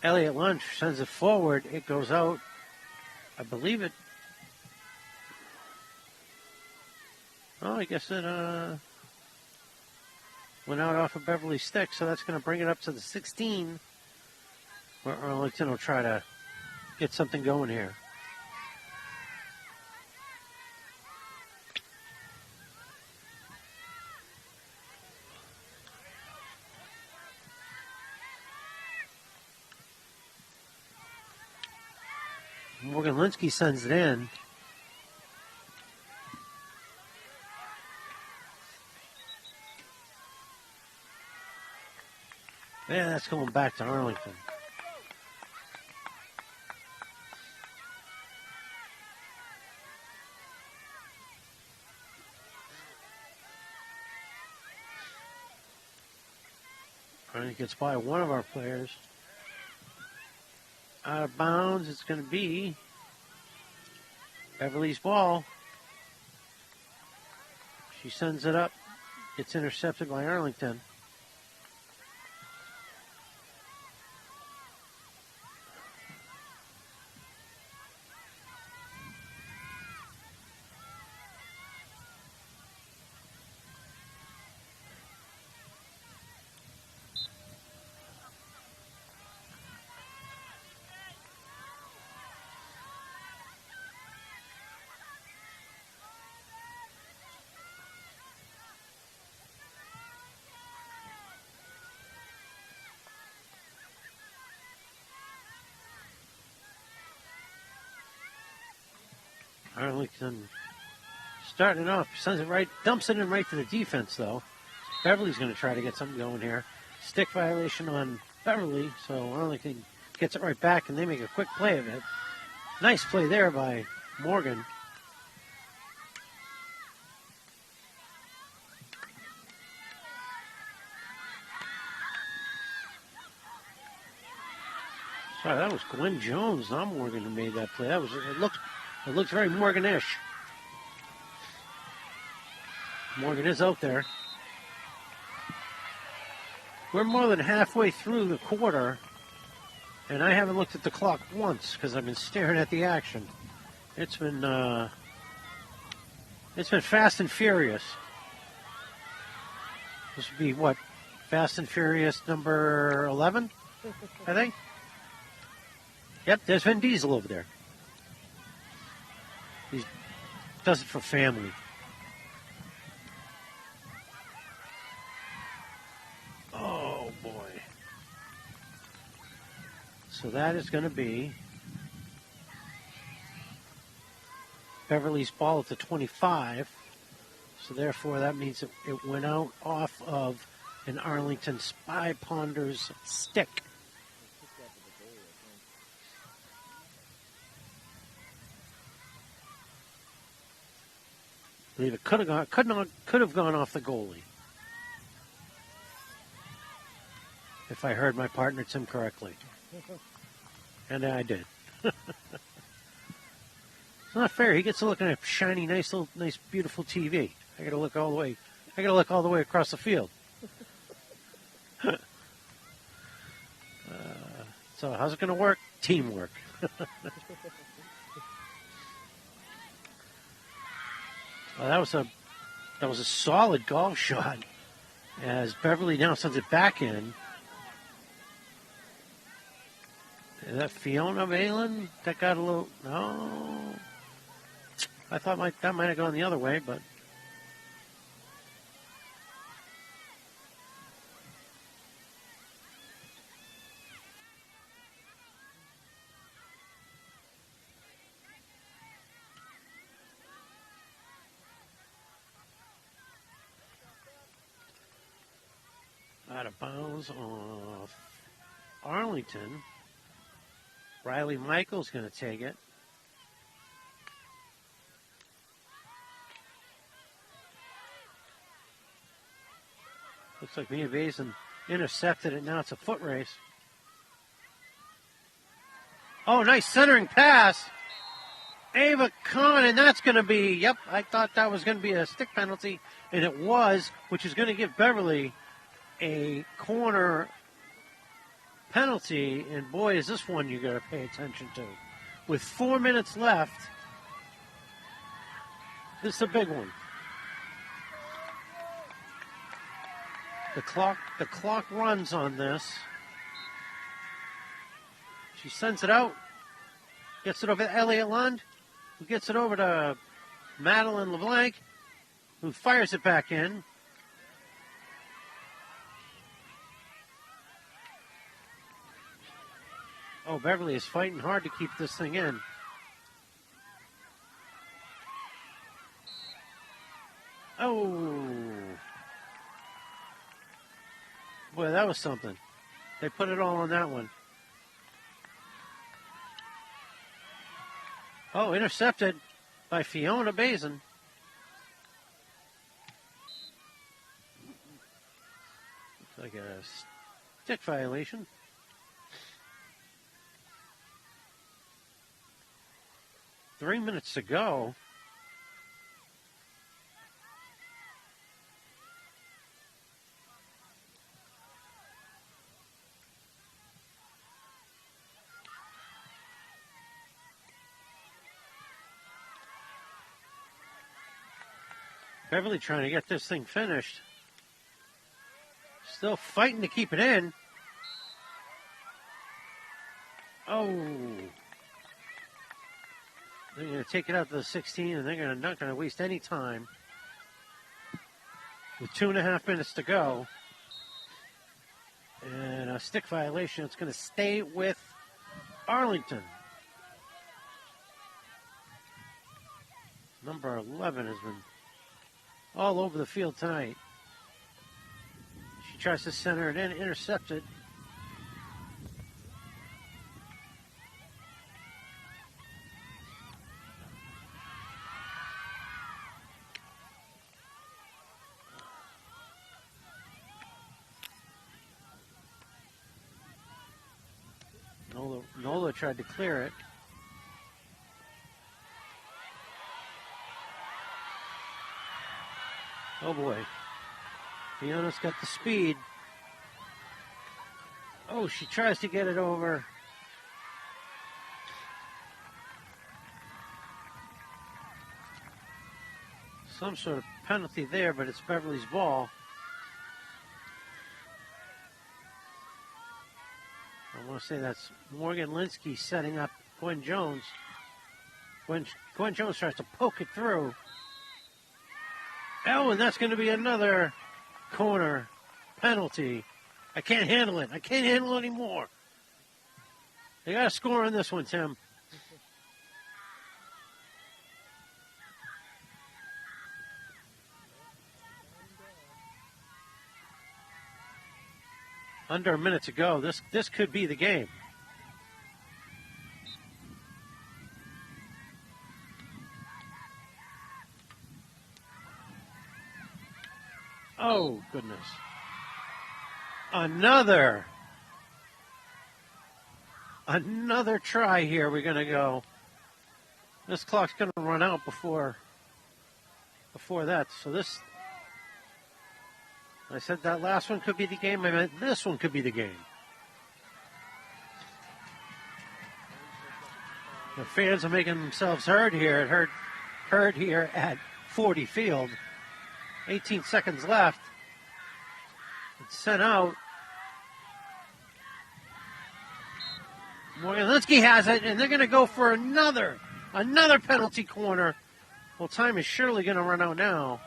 [SPEAKER 1] Elliott Lunch sends it forward. It goes out. I believe it. Oh, I guess it went out off of Beverly's stick, so that's going to bring it up to the 16, where Arlington will try to get something going here. Morgan Linsky sends it in. Yeah, that's going back to Arlington. I think it's by one of our players. Out of bounds, it's going to be Beverly's ball. She sends it up. It's intercepted by Arlington. Arlington starting it off, sends it right, dumps it in right to the defense though. Beverly's going to try to get something going here. Stick violation on Beverly, so Arlington gets it right back and they make a quick play of it. Nice play there by Morgan. Sorry, that was Glenn Jones, not Morgan, who made that play. It looked very Morgan-ish. Morgan is out there. We're more than halfway through the quarter, and I haven't looked at the clock once because I've been staring at the action. It's been fast and furious. This would be what? Fast and Furious number 11, I think. Yep, there's Vin Diesel over there. He does it for family. Oh, boy. So that is going to be Beverly's ball at the 25. So therefore, that means it went out off of an Arlington Spy Ponder's stick. I believe it could have gone off the goalie. If I heard my partner Tim correctly. And I did. It's not fair. He gets to look at a shiny, nice, beautiful TV. I got to look all the way across the field. So how's it going to work? Teamwork. Well, that was a solid golf shot. As Beverly now sends it back in. Is that Fiona Valen? That got a little... No. I thought that might have gone the other way, but... Out of bounds off Arlington. Riley Michael's going to take it. Looks like Mia Basin intercepted it. Now it's a foot race. Oh, nice centering pass. Ava Kahn, and that's going to be, yep, I thought that was going to be a stick penalty, and it was, which is going to give Beverly a corner penalty, and boy, is this one you got to pay attention to. With 4 minutes left, this is a big one. The clock runs on this. She sends it out, gets it over to Elliot Lund, who gets it over to Madeline LeBlanc, who fires it back in. Oh, Beverly is fighting hard to keep this thing in. Oh. Boy, that was something. They put it all on that one. Oh, intercepted by Fiona Bazin. Looks like a Stick violation. Three minutes to go. Beverly trying to get this thing finished. Still fighting to keep it in. Oh. They're going to take it out to the 16, and they're not going to waste any time. With 2.5 minutes to go. And a stick violation. It's going to stay with Arlington. Number 11 has been all over the field tonight. She tries to center it in, intercepted. Nola tried to clear it. Oh boy. Fiona's got the speed. Oh, she tries to get it over. Some sort of penalty there, but it's Beverly's ball. I want to say that's Morgan Linsky setting up Gwen Jones. Gwen Jones tries to poke it through. Oh, and that's going to be another corner penalty. I can't handle it. I can't handle it anymore. They got to score on this one, Tim. Under a minute to go. This could be the game. Oh, goodness. Another try here. We're going to go. This clock's going to run out before that. So this, I said that last one could be the game. I meant this one could be the game. The fans are making themselves heard here. Heard here at 40 Field. 18 seconds left. It's sent out. Morgan Linsky has it, and they're going to go for another penalty corner. Well, time is surely going to run out now.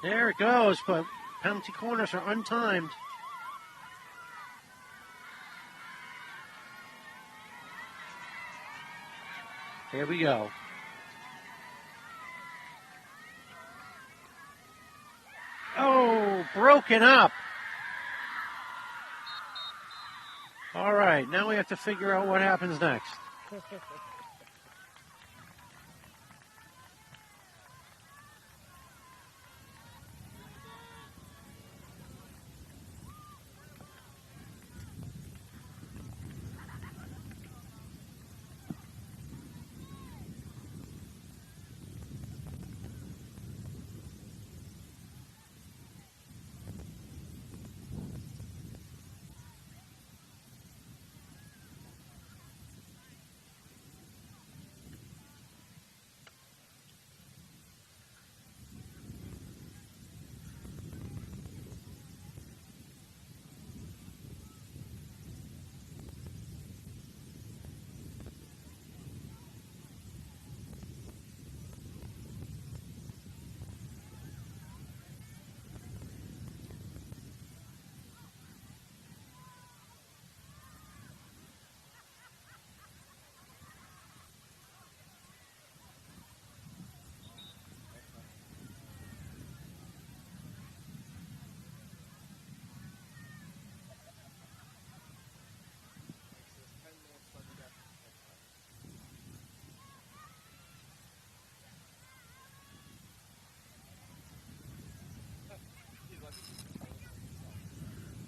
[SPEAKER 1] There it goes, but penalty corners are untimed. Here we go. Oh, broken up. All right, now we have to figure out what happens next.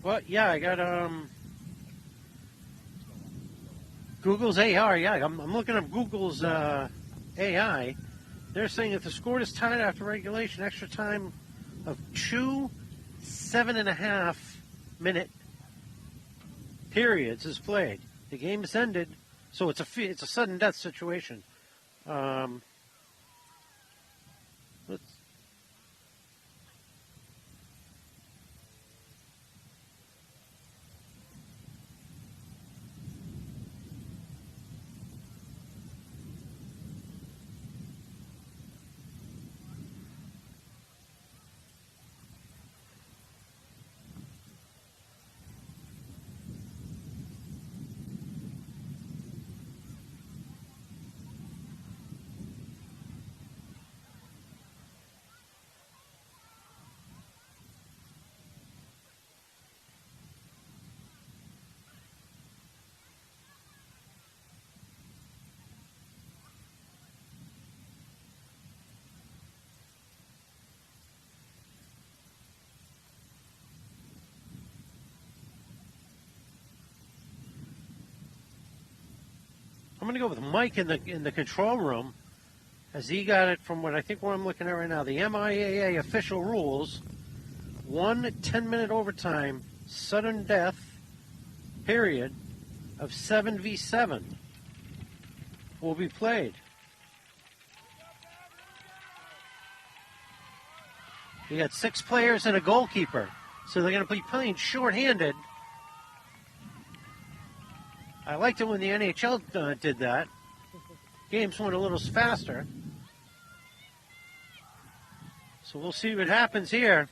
[SPEAKER 1] Well, yeah, I got Google's AR. Yeah, I'm looking up Google's AI. They're saying if the score is tied after regulation, extra time of 2 7.5-minute periods is played. The game is ended, so it's a sudden death situation. Let's I'm going to go with Mike in the control room, as he got it from what I'm looking at right now. The MIAA official rules: 1 10-minute overtime sudden death period of 7v7 will be played. You got 6 players and a goalkeeper, so they're going to be playing shorthanded. I liked it when the NHL did that. Games went a little faster. So we'll see what happens here.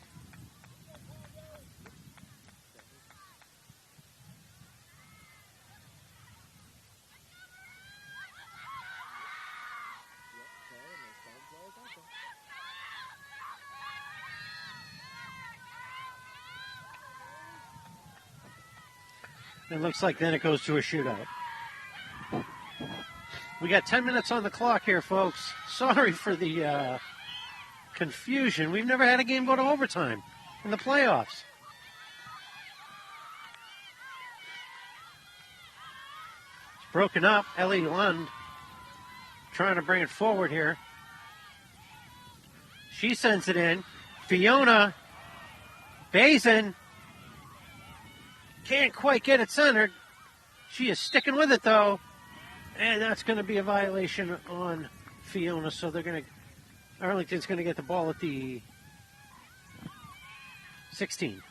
[SPEAKER 1] It looks like then it goes to a shootout. We got 10 minutes on the clock here, folks. Sorry for the confusion. We've never had a game go to overtime in the playoffs. It's broken up. Ellie Lund trying to bring it forward here. She sends it in. Fiona Bazin can't quite get it centered. She is sticking with it, though. And that's going to be a violation on Fiona. So Arlington's going to get the ball at the 16.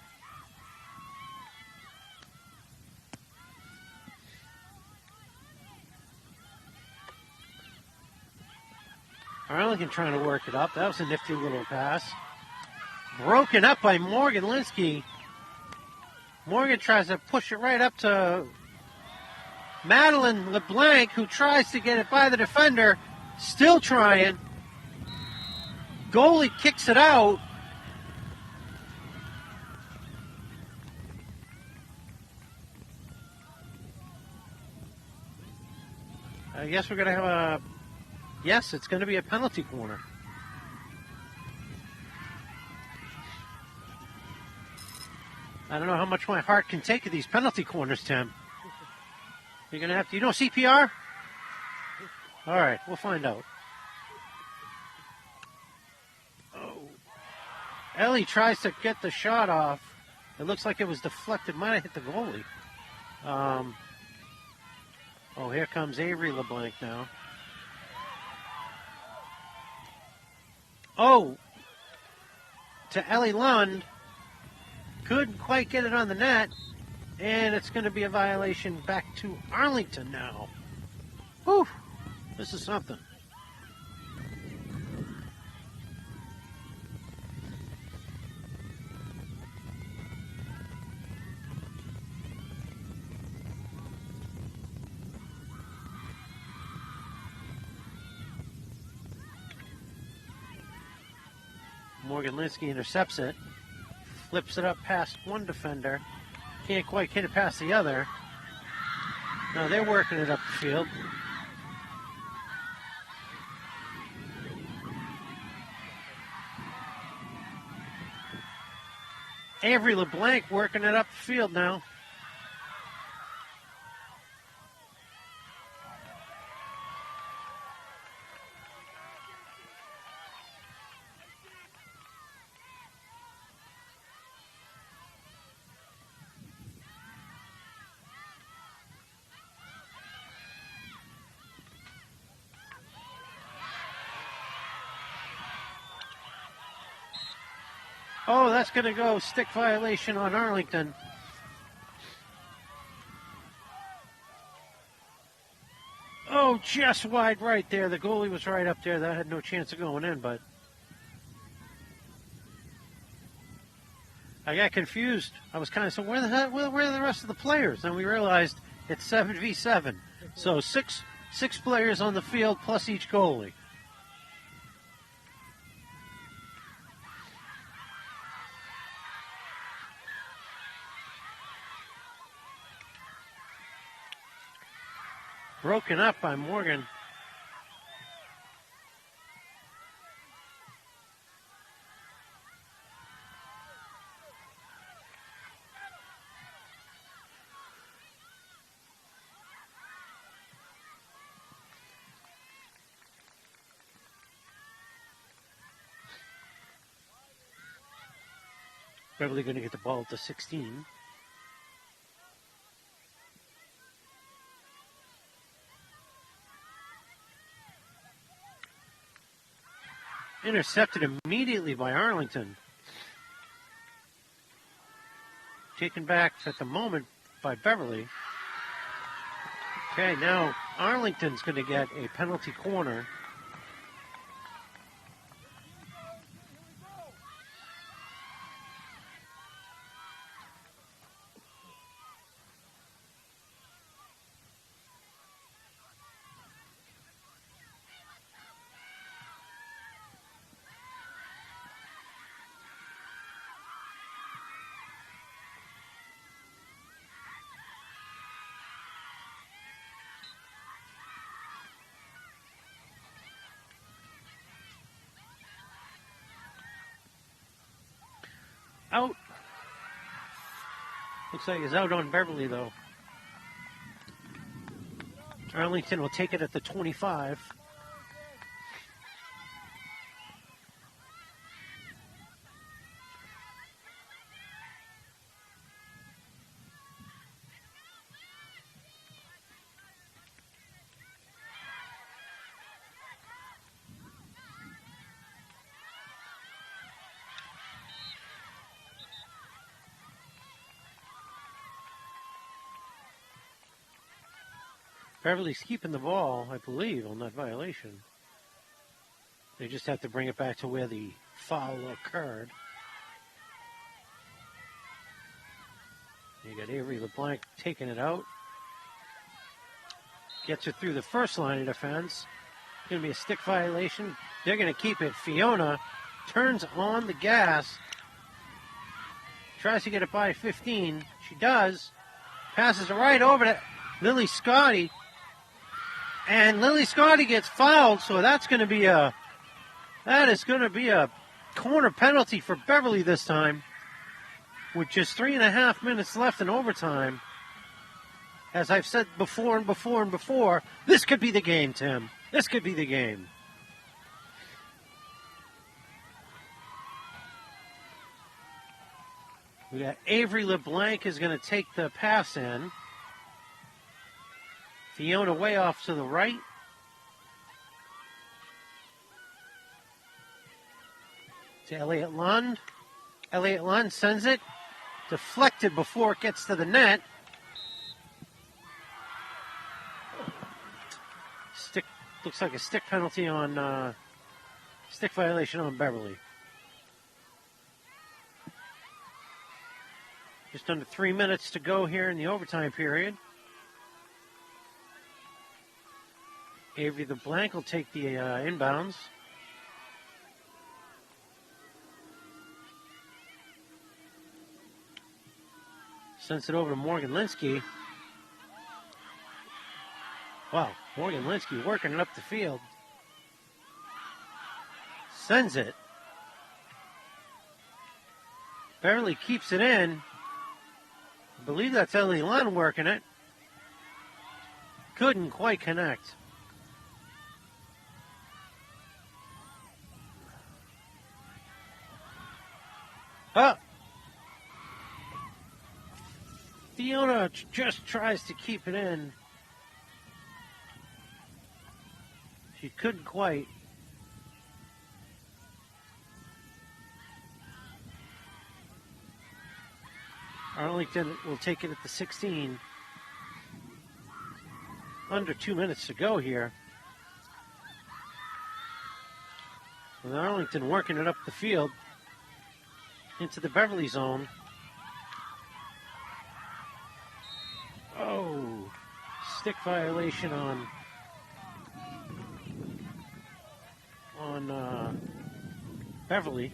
[SPEAKER 1] Arlington trying to work it up. That was a nifty little pass. Broken up by Morgan Linsky. Morgan tries to push it right up to Madeline LeBlanc, who tries to get it by the defender. Still trying. Goalie kicks it out. I guess we're going to have a... Yes, it's going to be a penalty corner. I don't know how much my heart can take of these penalty corners, Tim. You're going to have to... You know CPR? All right, we'll find out. Oh. Ellie tries to get the shot off. It looks like it was deflected. Might have hit the goalie. Oh, here comes Avery LeBlanc now. Oh, to Ellie Lund. Couldn't quite get it on the net. And it's going to be a violation back to Arlington now. Whew, this is something. Morgan Linsky intercepts it, flips it up past one defender, can't quite get it past the other. Now they're working it up the field. Avery LeBlanc working it up the field now. Oh, that's going to go stick violation on Arlington. Oh, just wide right there. The goalie was right up there. That had no chance of going in, but I got confused. I was kind of saying, where are the rest of the players? And we realized it's 7v7. So six players on the field plus each goalie. Broken up by Morgan. Beverly going to get the ball at the 16. Intercepted immediately by Arlington. Taken back at the moment by Beverly. Okay, now Arlington's going to get a penalty corner. Out. Looks like he's out on Beverly, though. Arlington will take it at the 25. Beverly's keeping the ball, I believe, on that violation. They just have to bring it back to where the foul occurred. You got Avery LeBlanc taking it out. Gets it through the first line of defense. Going to be a stick violation. They're going to keep it. Fiona turns on the gas. Tries to get it by 15. She does. Passes it right over to Lily Scotty. And Lily Scotty gets fouled, so that is going to be a corner penalty for Beverly this time. With just 3.5 minutes left in overtime. As I've said before and before and before, this could be the game, Tim. This could be the game. We got Avery LeBlanc is going to take the pass in. Fiona way off to the right. To Elliott Lund. Elliott Lund sends it. Deflected before it gets to the net. Looks like a stick penalty on stick violation on Beverly. Just under 3 minutes to go here in the overtime period. Avery LeBlanc will take the inbounds. Sends it over to Morgan Linsky. Wow, Morgan Linsky working it up the field. Sends it. Beverly keeps it in. I believe that's Ellie Lund working it. Couldn't quite connect. Oh! Fiona just tries to keep it in. She couldn't quite. Arlington will take it at the 16. Under 2 minutes to go here. With Arlington working it up the field into the Beverly zone. Oh, stick violation on Beverly.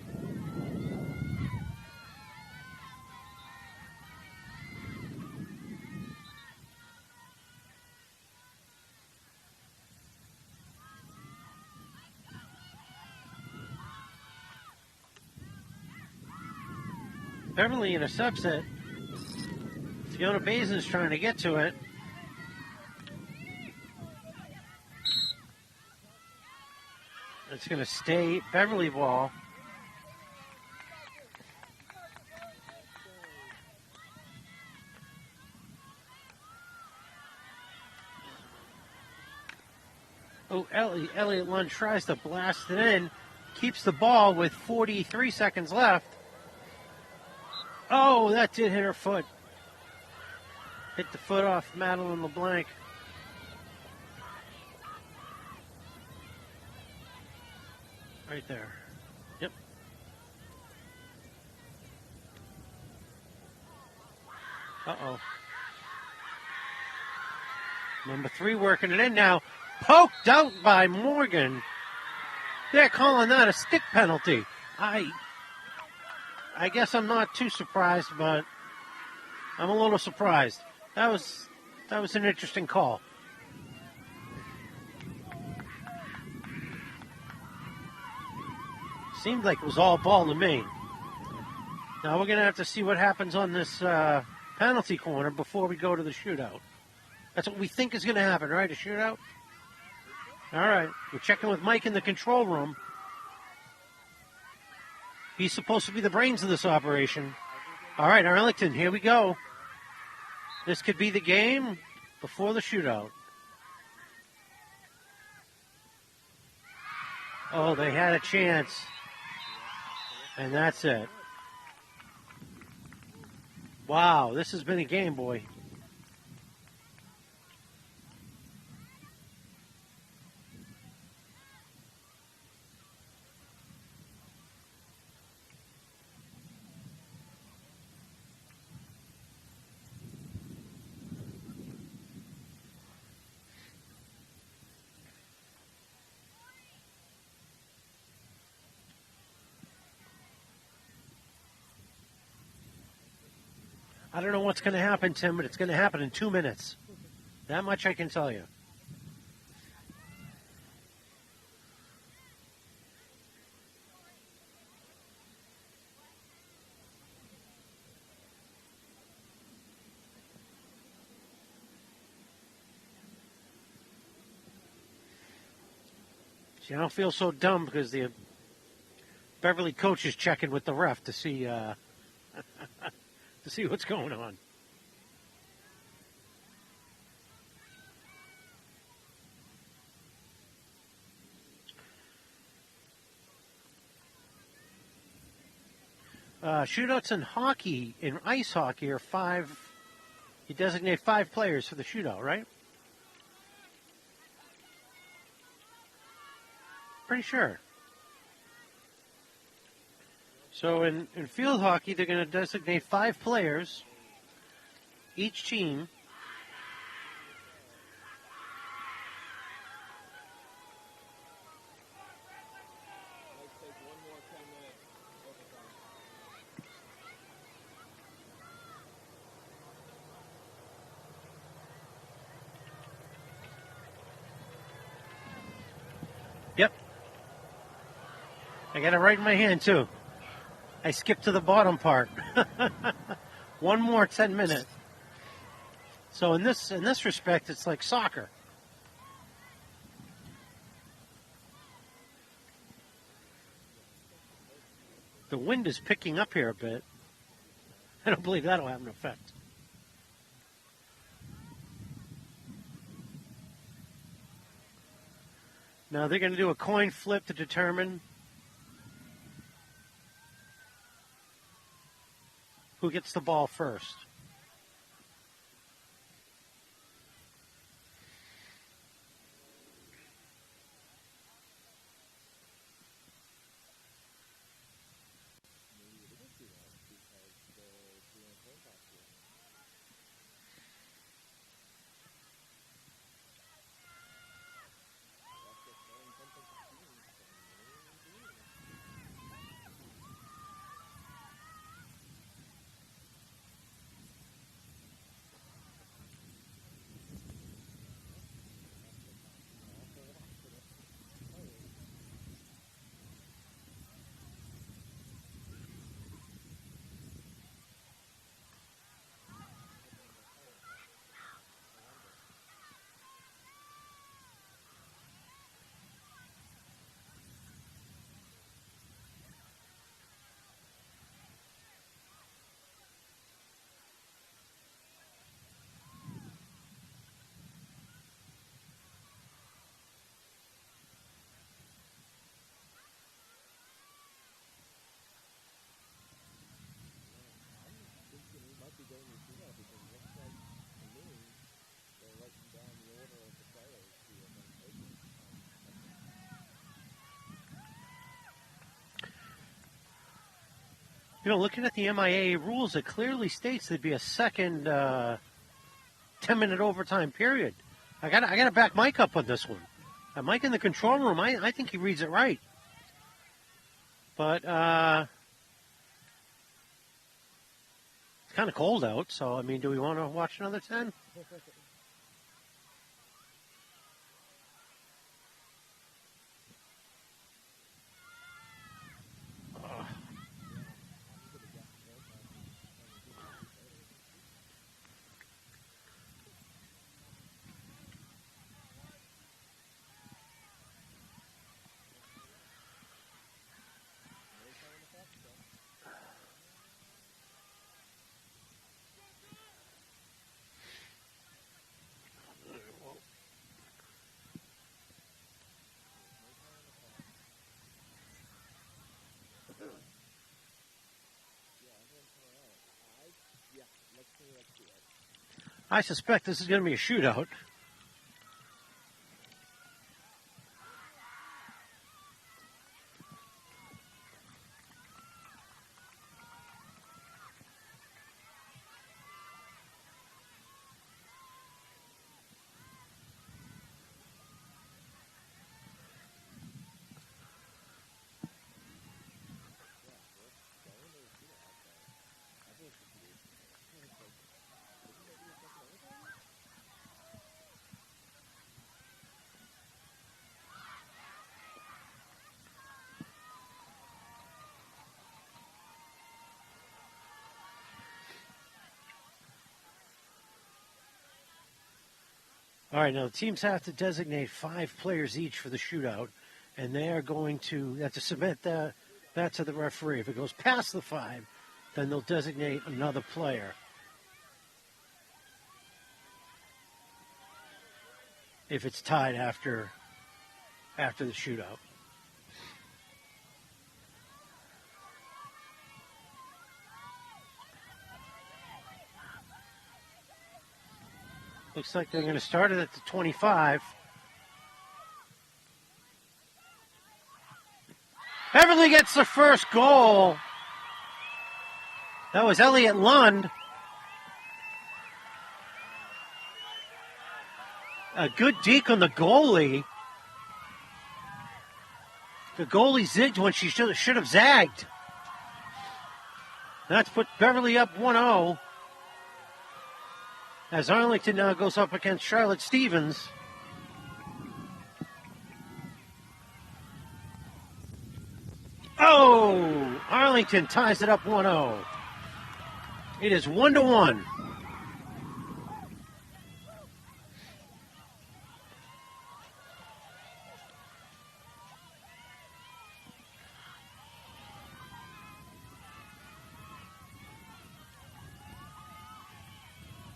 [SPEAKER 1] Beverly in a subset. Fiona Basin's trying to get to it. It's going to stay Beverly ball. Oh, Elliott Lund tries to blast it in. Keeps the ball with 43 seconds left. Oh, that did hit her foot. Hit the foot off Madeline LeBlanc. Right there. Yep. Uh-oh. Number 3 working it in now. Poked out by Morgan. They're calling that a stick penalty. I guess I'm not too surprised, but I'm a little surprised. That was an interesting call. Seemed like it was all ball to me. Now we're going to have to see what happens on this penalty corner before we go to the shootout. That's what we think is going to happen, right? A shootout? All right. We're checking with Mike in the control room. He's supposed to be the brains of this operation. All right, Arlington, here we go. This could be the game before the shootout. Oh, they had a chance. And that's it. Wow, this has been a game, boy. I don't know what's going to happen, Tim, but it's going to happen in 2 minutes. That much I can tell you. See, I don't feel so dumb because the Beverly coach is checking with the ref to see to see what's going on. Shootouts in hockey, in ice hockey, are 5. You designate 5 players for the shootout, right? Pretty sure. So in field hockey, they're going to designate 5 players, each team. Yep. I got it right in my hand, too. I skipped to the bottom part. One more 10 minutes. So in this respect, it's like soccer. The wind is picking up here a bit. I don't believe that'll have an effect. Now they're going to do a coin flip to determine who gets the ball first. You know, looking at the MIA rules, it clearly states there'd be a second 10-minute overtime period. I gotta back Mike up on this one. Mike in the control room, I think he reads it right. But it's kind of cold out, so I mean, do we want to watch another 10? I suspect this is going to be a shootout. All right, now the teams have to designate 5 players each for the shootout, and they are going to have to submit that to the referee. If it goes past the 5, then they'll designate another player. If it's tied after the shootout. Looks like they're going to start it at the 25. Beverly gets the first goal. That was Elliott Lund. A good deke on the goalie. The goalie zigged when she should have zagged. That's put Beverly up 1-0. As Arlington now goes up against Charlotte Stevens. Oh! Arlington ties it up 1-0. It is 1-1.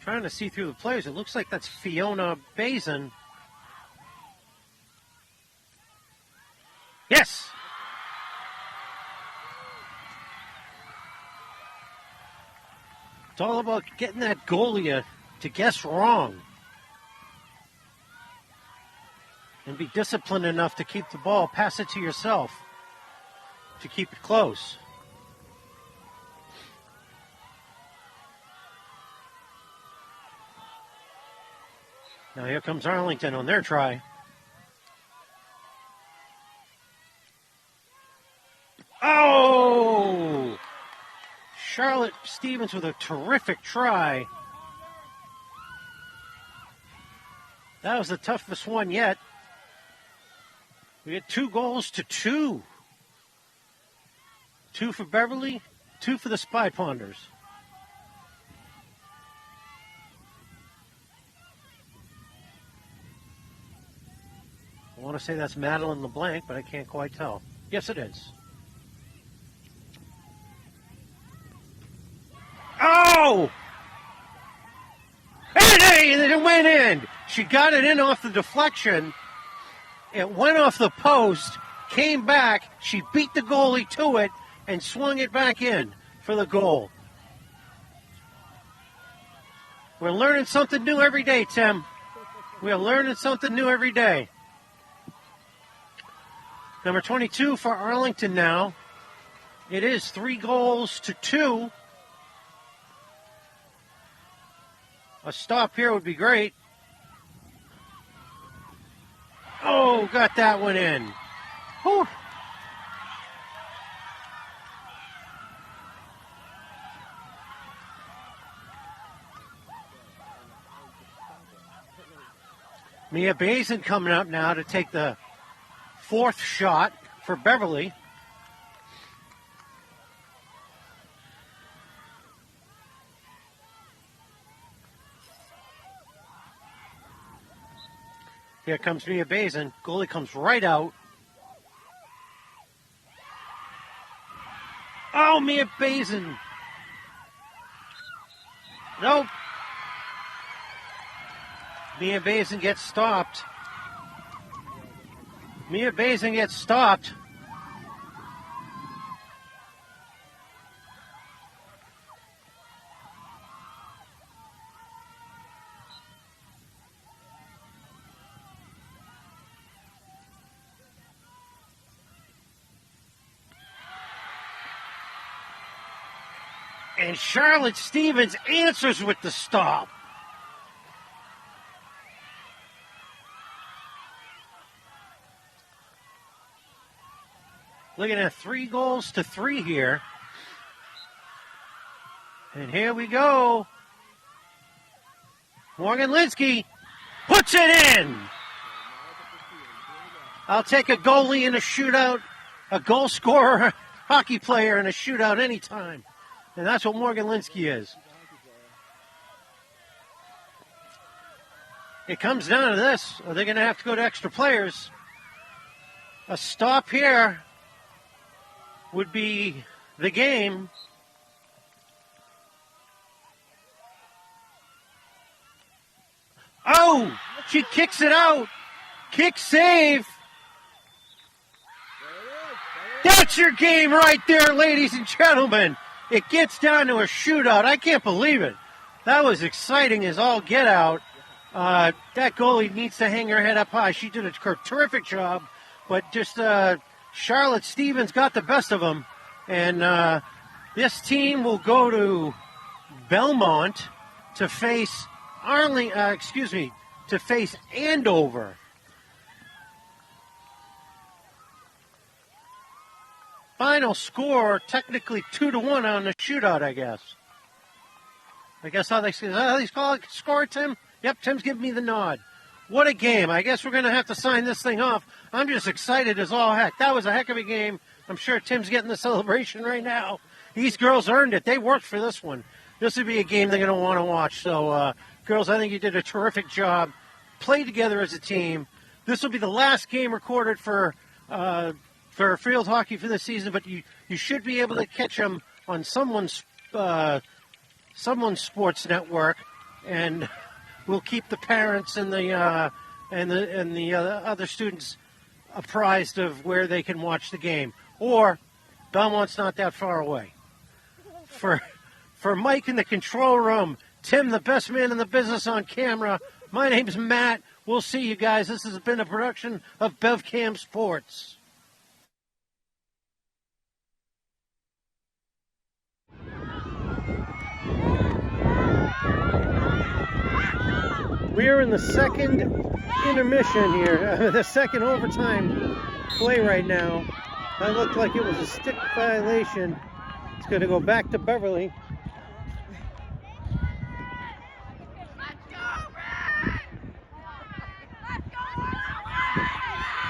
[SPEAKER 1] Trying to see through the players. It looks like that's Fiona Bazin. Yes! It's all about getting that goalie to guess wrong. And be disciplined enough to keep the ball, pass it to yourself, to keep it close. Now here comes Arlington on their try. Oh! Charlotte Stevens with a terrific try. That was the toughest one yet. We had 2-2. 2 for Beverly, 2 for the Spy Ponders. I want to say that's Madeline LeBlanc, but I can't quite tell. Yes, it is. Oh! Hey, it went in. She got it in off the deflection. It went off the post, came back. She beat the goalie to it and swung it back in for the goal. We're learning something new every day, Tim. We're learning something new every day. Number 22 for Arlington now. It is 3-2. A stop here would be great. Oh, got that one in. Whew. Mia Bazin coming up now to take the 4th shot for Beverly. Here comes Mia Bazin. Goalie comes right out. Oh, Mia Bazin. Nope. Mia Bazin gets stopped. Mia Bazin gets stopped. And Charlotte Stevens answers with the stop. Looking at 3-3 here. And here we go. Morgan Linsky puts it in. I'll take a goalie in a shootout, a goal scorer, hockey player in a shootout anytime. And that's what Morgan Linsky is. It comes down to this. Are they going to have to go to extra players? A stop here would be the game. Oh, she kicks it out. Kick save. That's your game right there, ladies and gentlemen. It gets down to a shootout. I can't believe it. That was exciting as all get out. That goalie needs to hang her head up high. She did a terrific job, but just Charlotte Stevens got the best of them. And this team will go to Belmont to face to face Andover. Final score, technically 2-1 on the shootout, I guess. I guess how they call it, score, Tim? Yep, Tim's giving me the nod. What a game. I guess we're going to have to sign this thing off. I'm just excited as all heck. That was a heck of a game. I'm sure Tim's getting the celebration right now. These girls earned it. They worked for this one. This would be a game they're going to want to watch. So, girls, I think you did a terrific job. Play together as a team. This will be the last game recorded for field hockey for this season, but you should be able to catch them on someone's sports network, and we'll keep the parents and the other students apprised of where they can watch the game. Or Belmont's not that far away. For Mike in the control room, Tim, the best man in the business on camera, my name's Matt. We'll see you guys. This has been a production of BevCam Sports. We are in the second intermission here, the second overtime play right now. That looked like it was a stick violation. It's going to go back to Beverly.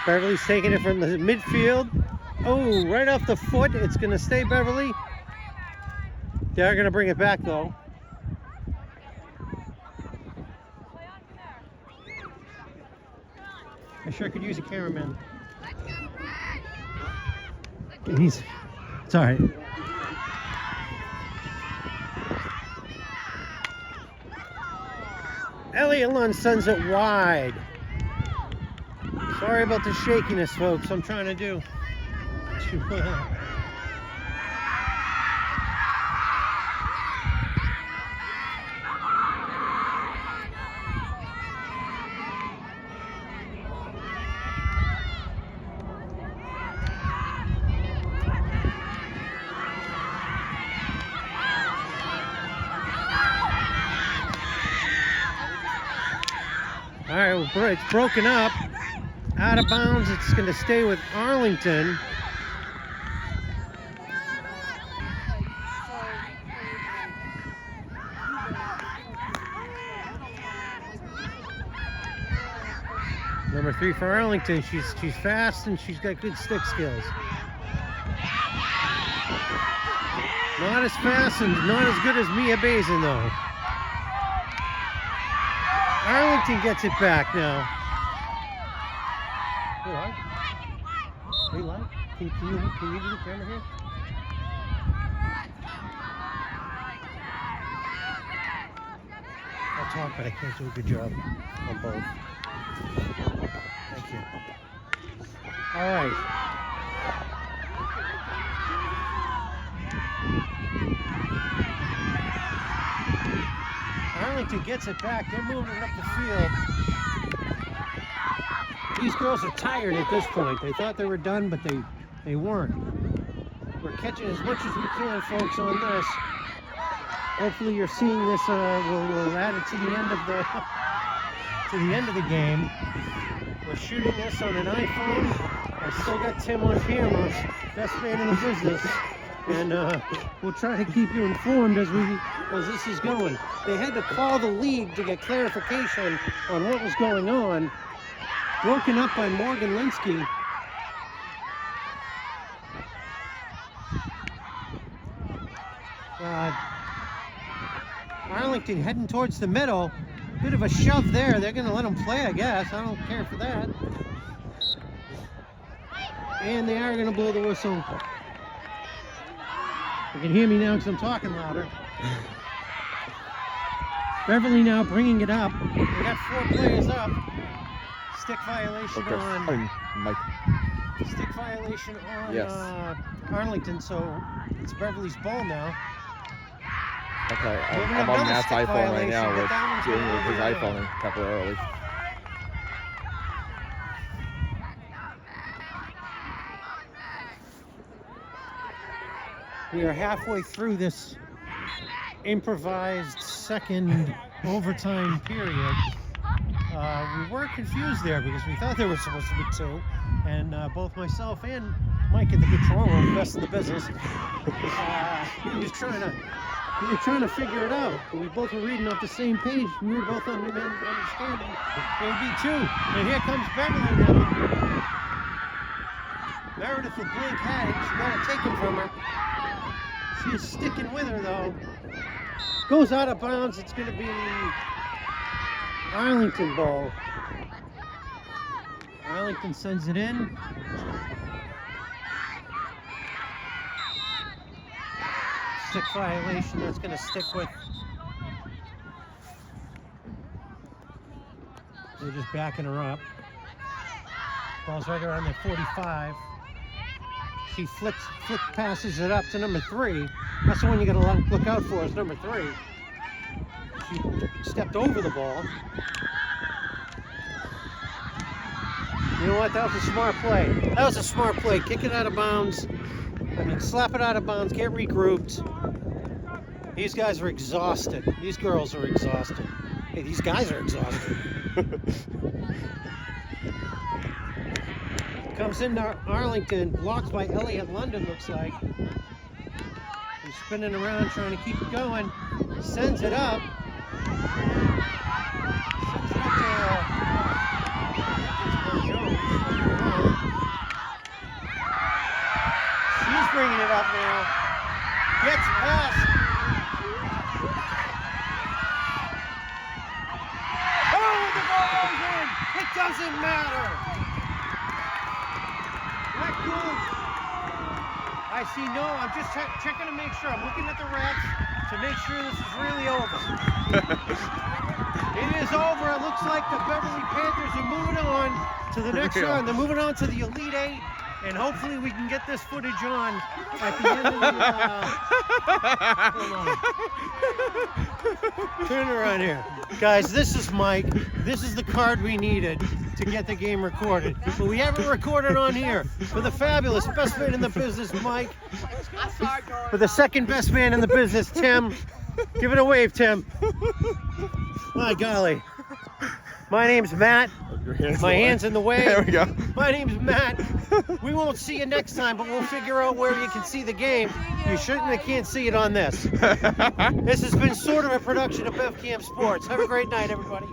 [SPEAKER 1] Beverly's taking it from the midfield. Oh, right off the foot. It's going to stay Beverly. They are going to bring it back, though. I sure could use a cameraman. It's all right. Elliot Lund sends it wide. Sorry about the shakiness, folks. I'm trying to do. All right, well, it's broken up. Out of bounds, it's going to stay with Arlington. Number 3 for Arlington. She's fast and she's got good stick skills. Not as fast and not as good as Mia Bazin, though. Arlington gets it back now. Hey, Lon. Can you do the camera here? I'll talk, but I can't do a good job on both. Thank you. All right. Arlington gets it back. They're moving it up the field. These girls are tired at this point. They thought they were done, but they weren't. We're catching as much as we can, folks, on this. Hopefully, you're seeing this. We'll add it to the end of the game. We're shooting this on an iPhone. I still got Tim on camera, best man in the business, and we'll try to keep you informed as this is going. They had to call the league to get clarification on what was going on. Broken up by Morgan Linsky. Arlington heading towards the middle. Bit of a shove there. They're going to let them play, I guess. I don't care for that. And they are going to blow the whistle. You can hear me now because I'm talking louder. Beverly now bringing it up. They got 4 players up. Stick violation on Mike. Stick violation on yes. Arlington, so it's Beverly's ball now.
[SPEAKER 2] Okay, I'm on Matt's iPhone right now. We're dealing with his iPhone temporarily.
[SPEAKER 1] We are halfway through this improvised second overtime period. We were confused there because we thought there was supposed to be 2, and both myself and Mike in the control room, best in the business, we were trying to figure it out. We both were reading off the same page. We were both understanding it would be 2. And here comes Beverly now. Meredith with blink had it. She got it taken from her. She is sticking with her, though. Goes out of bounds. It's going to be Arlington ball. Arlington sends it in. Stick violation. That's going to stick with. They're just backing her up. Ball's right around the 45. She flick passes it up to number 3. That's the one you got to look out for, is number 3. She stepped over the ball. You know what? That was a smart play. That was a smart play. Kick it out of bounds. I mean, slap it out of bounds. Get regrouped. These guys are exhausted. These girls are exhausted. Hey, these guys are exhausted. Comes into Arlington, blocked by Elliott London, looks like. He's spinning around trying to keep it going. Sends it up. Sends it up to Jones. She's bringing it up now. Gets past. Oh, the ball goes in. It doesn't matter. I see no, I'm just checking to make sure. I'm looking at the refs to make sure this is really over. It is over. It looks like the Beverly Panthers are moving on to the next round. They're moving on to the Elite Eight, and hopefully we can get this footage on at the end of the... hold on. Turn around here. Guys, this is Mike. This is the card we needed to get the game recorded. But we haven't recorded on here. For the fabulous best man in the business, Mike. For the second best man in the business, Tim. Give it a wave, Tim. My golly. My name's Matt. My hand's in the way.
[SPEAKER 2] There we go.
[SPEAKER 1] My name's Matt. We won't see you next time, but we'll figure out where you can see the game. You certainly can't see it on this. This has been sort of a production of BevCam Sports. Have a great night, everybody.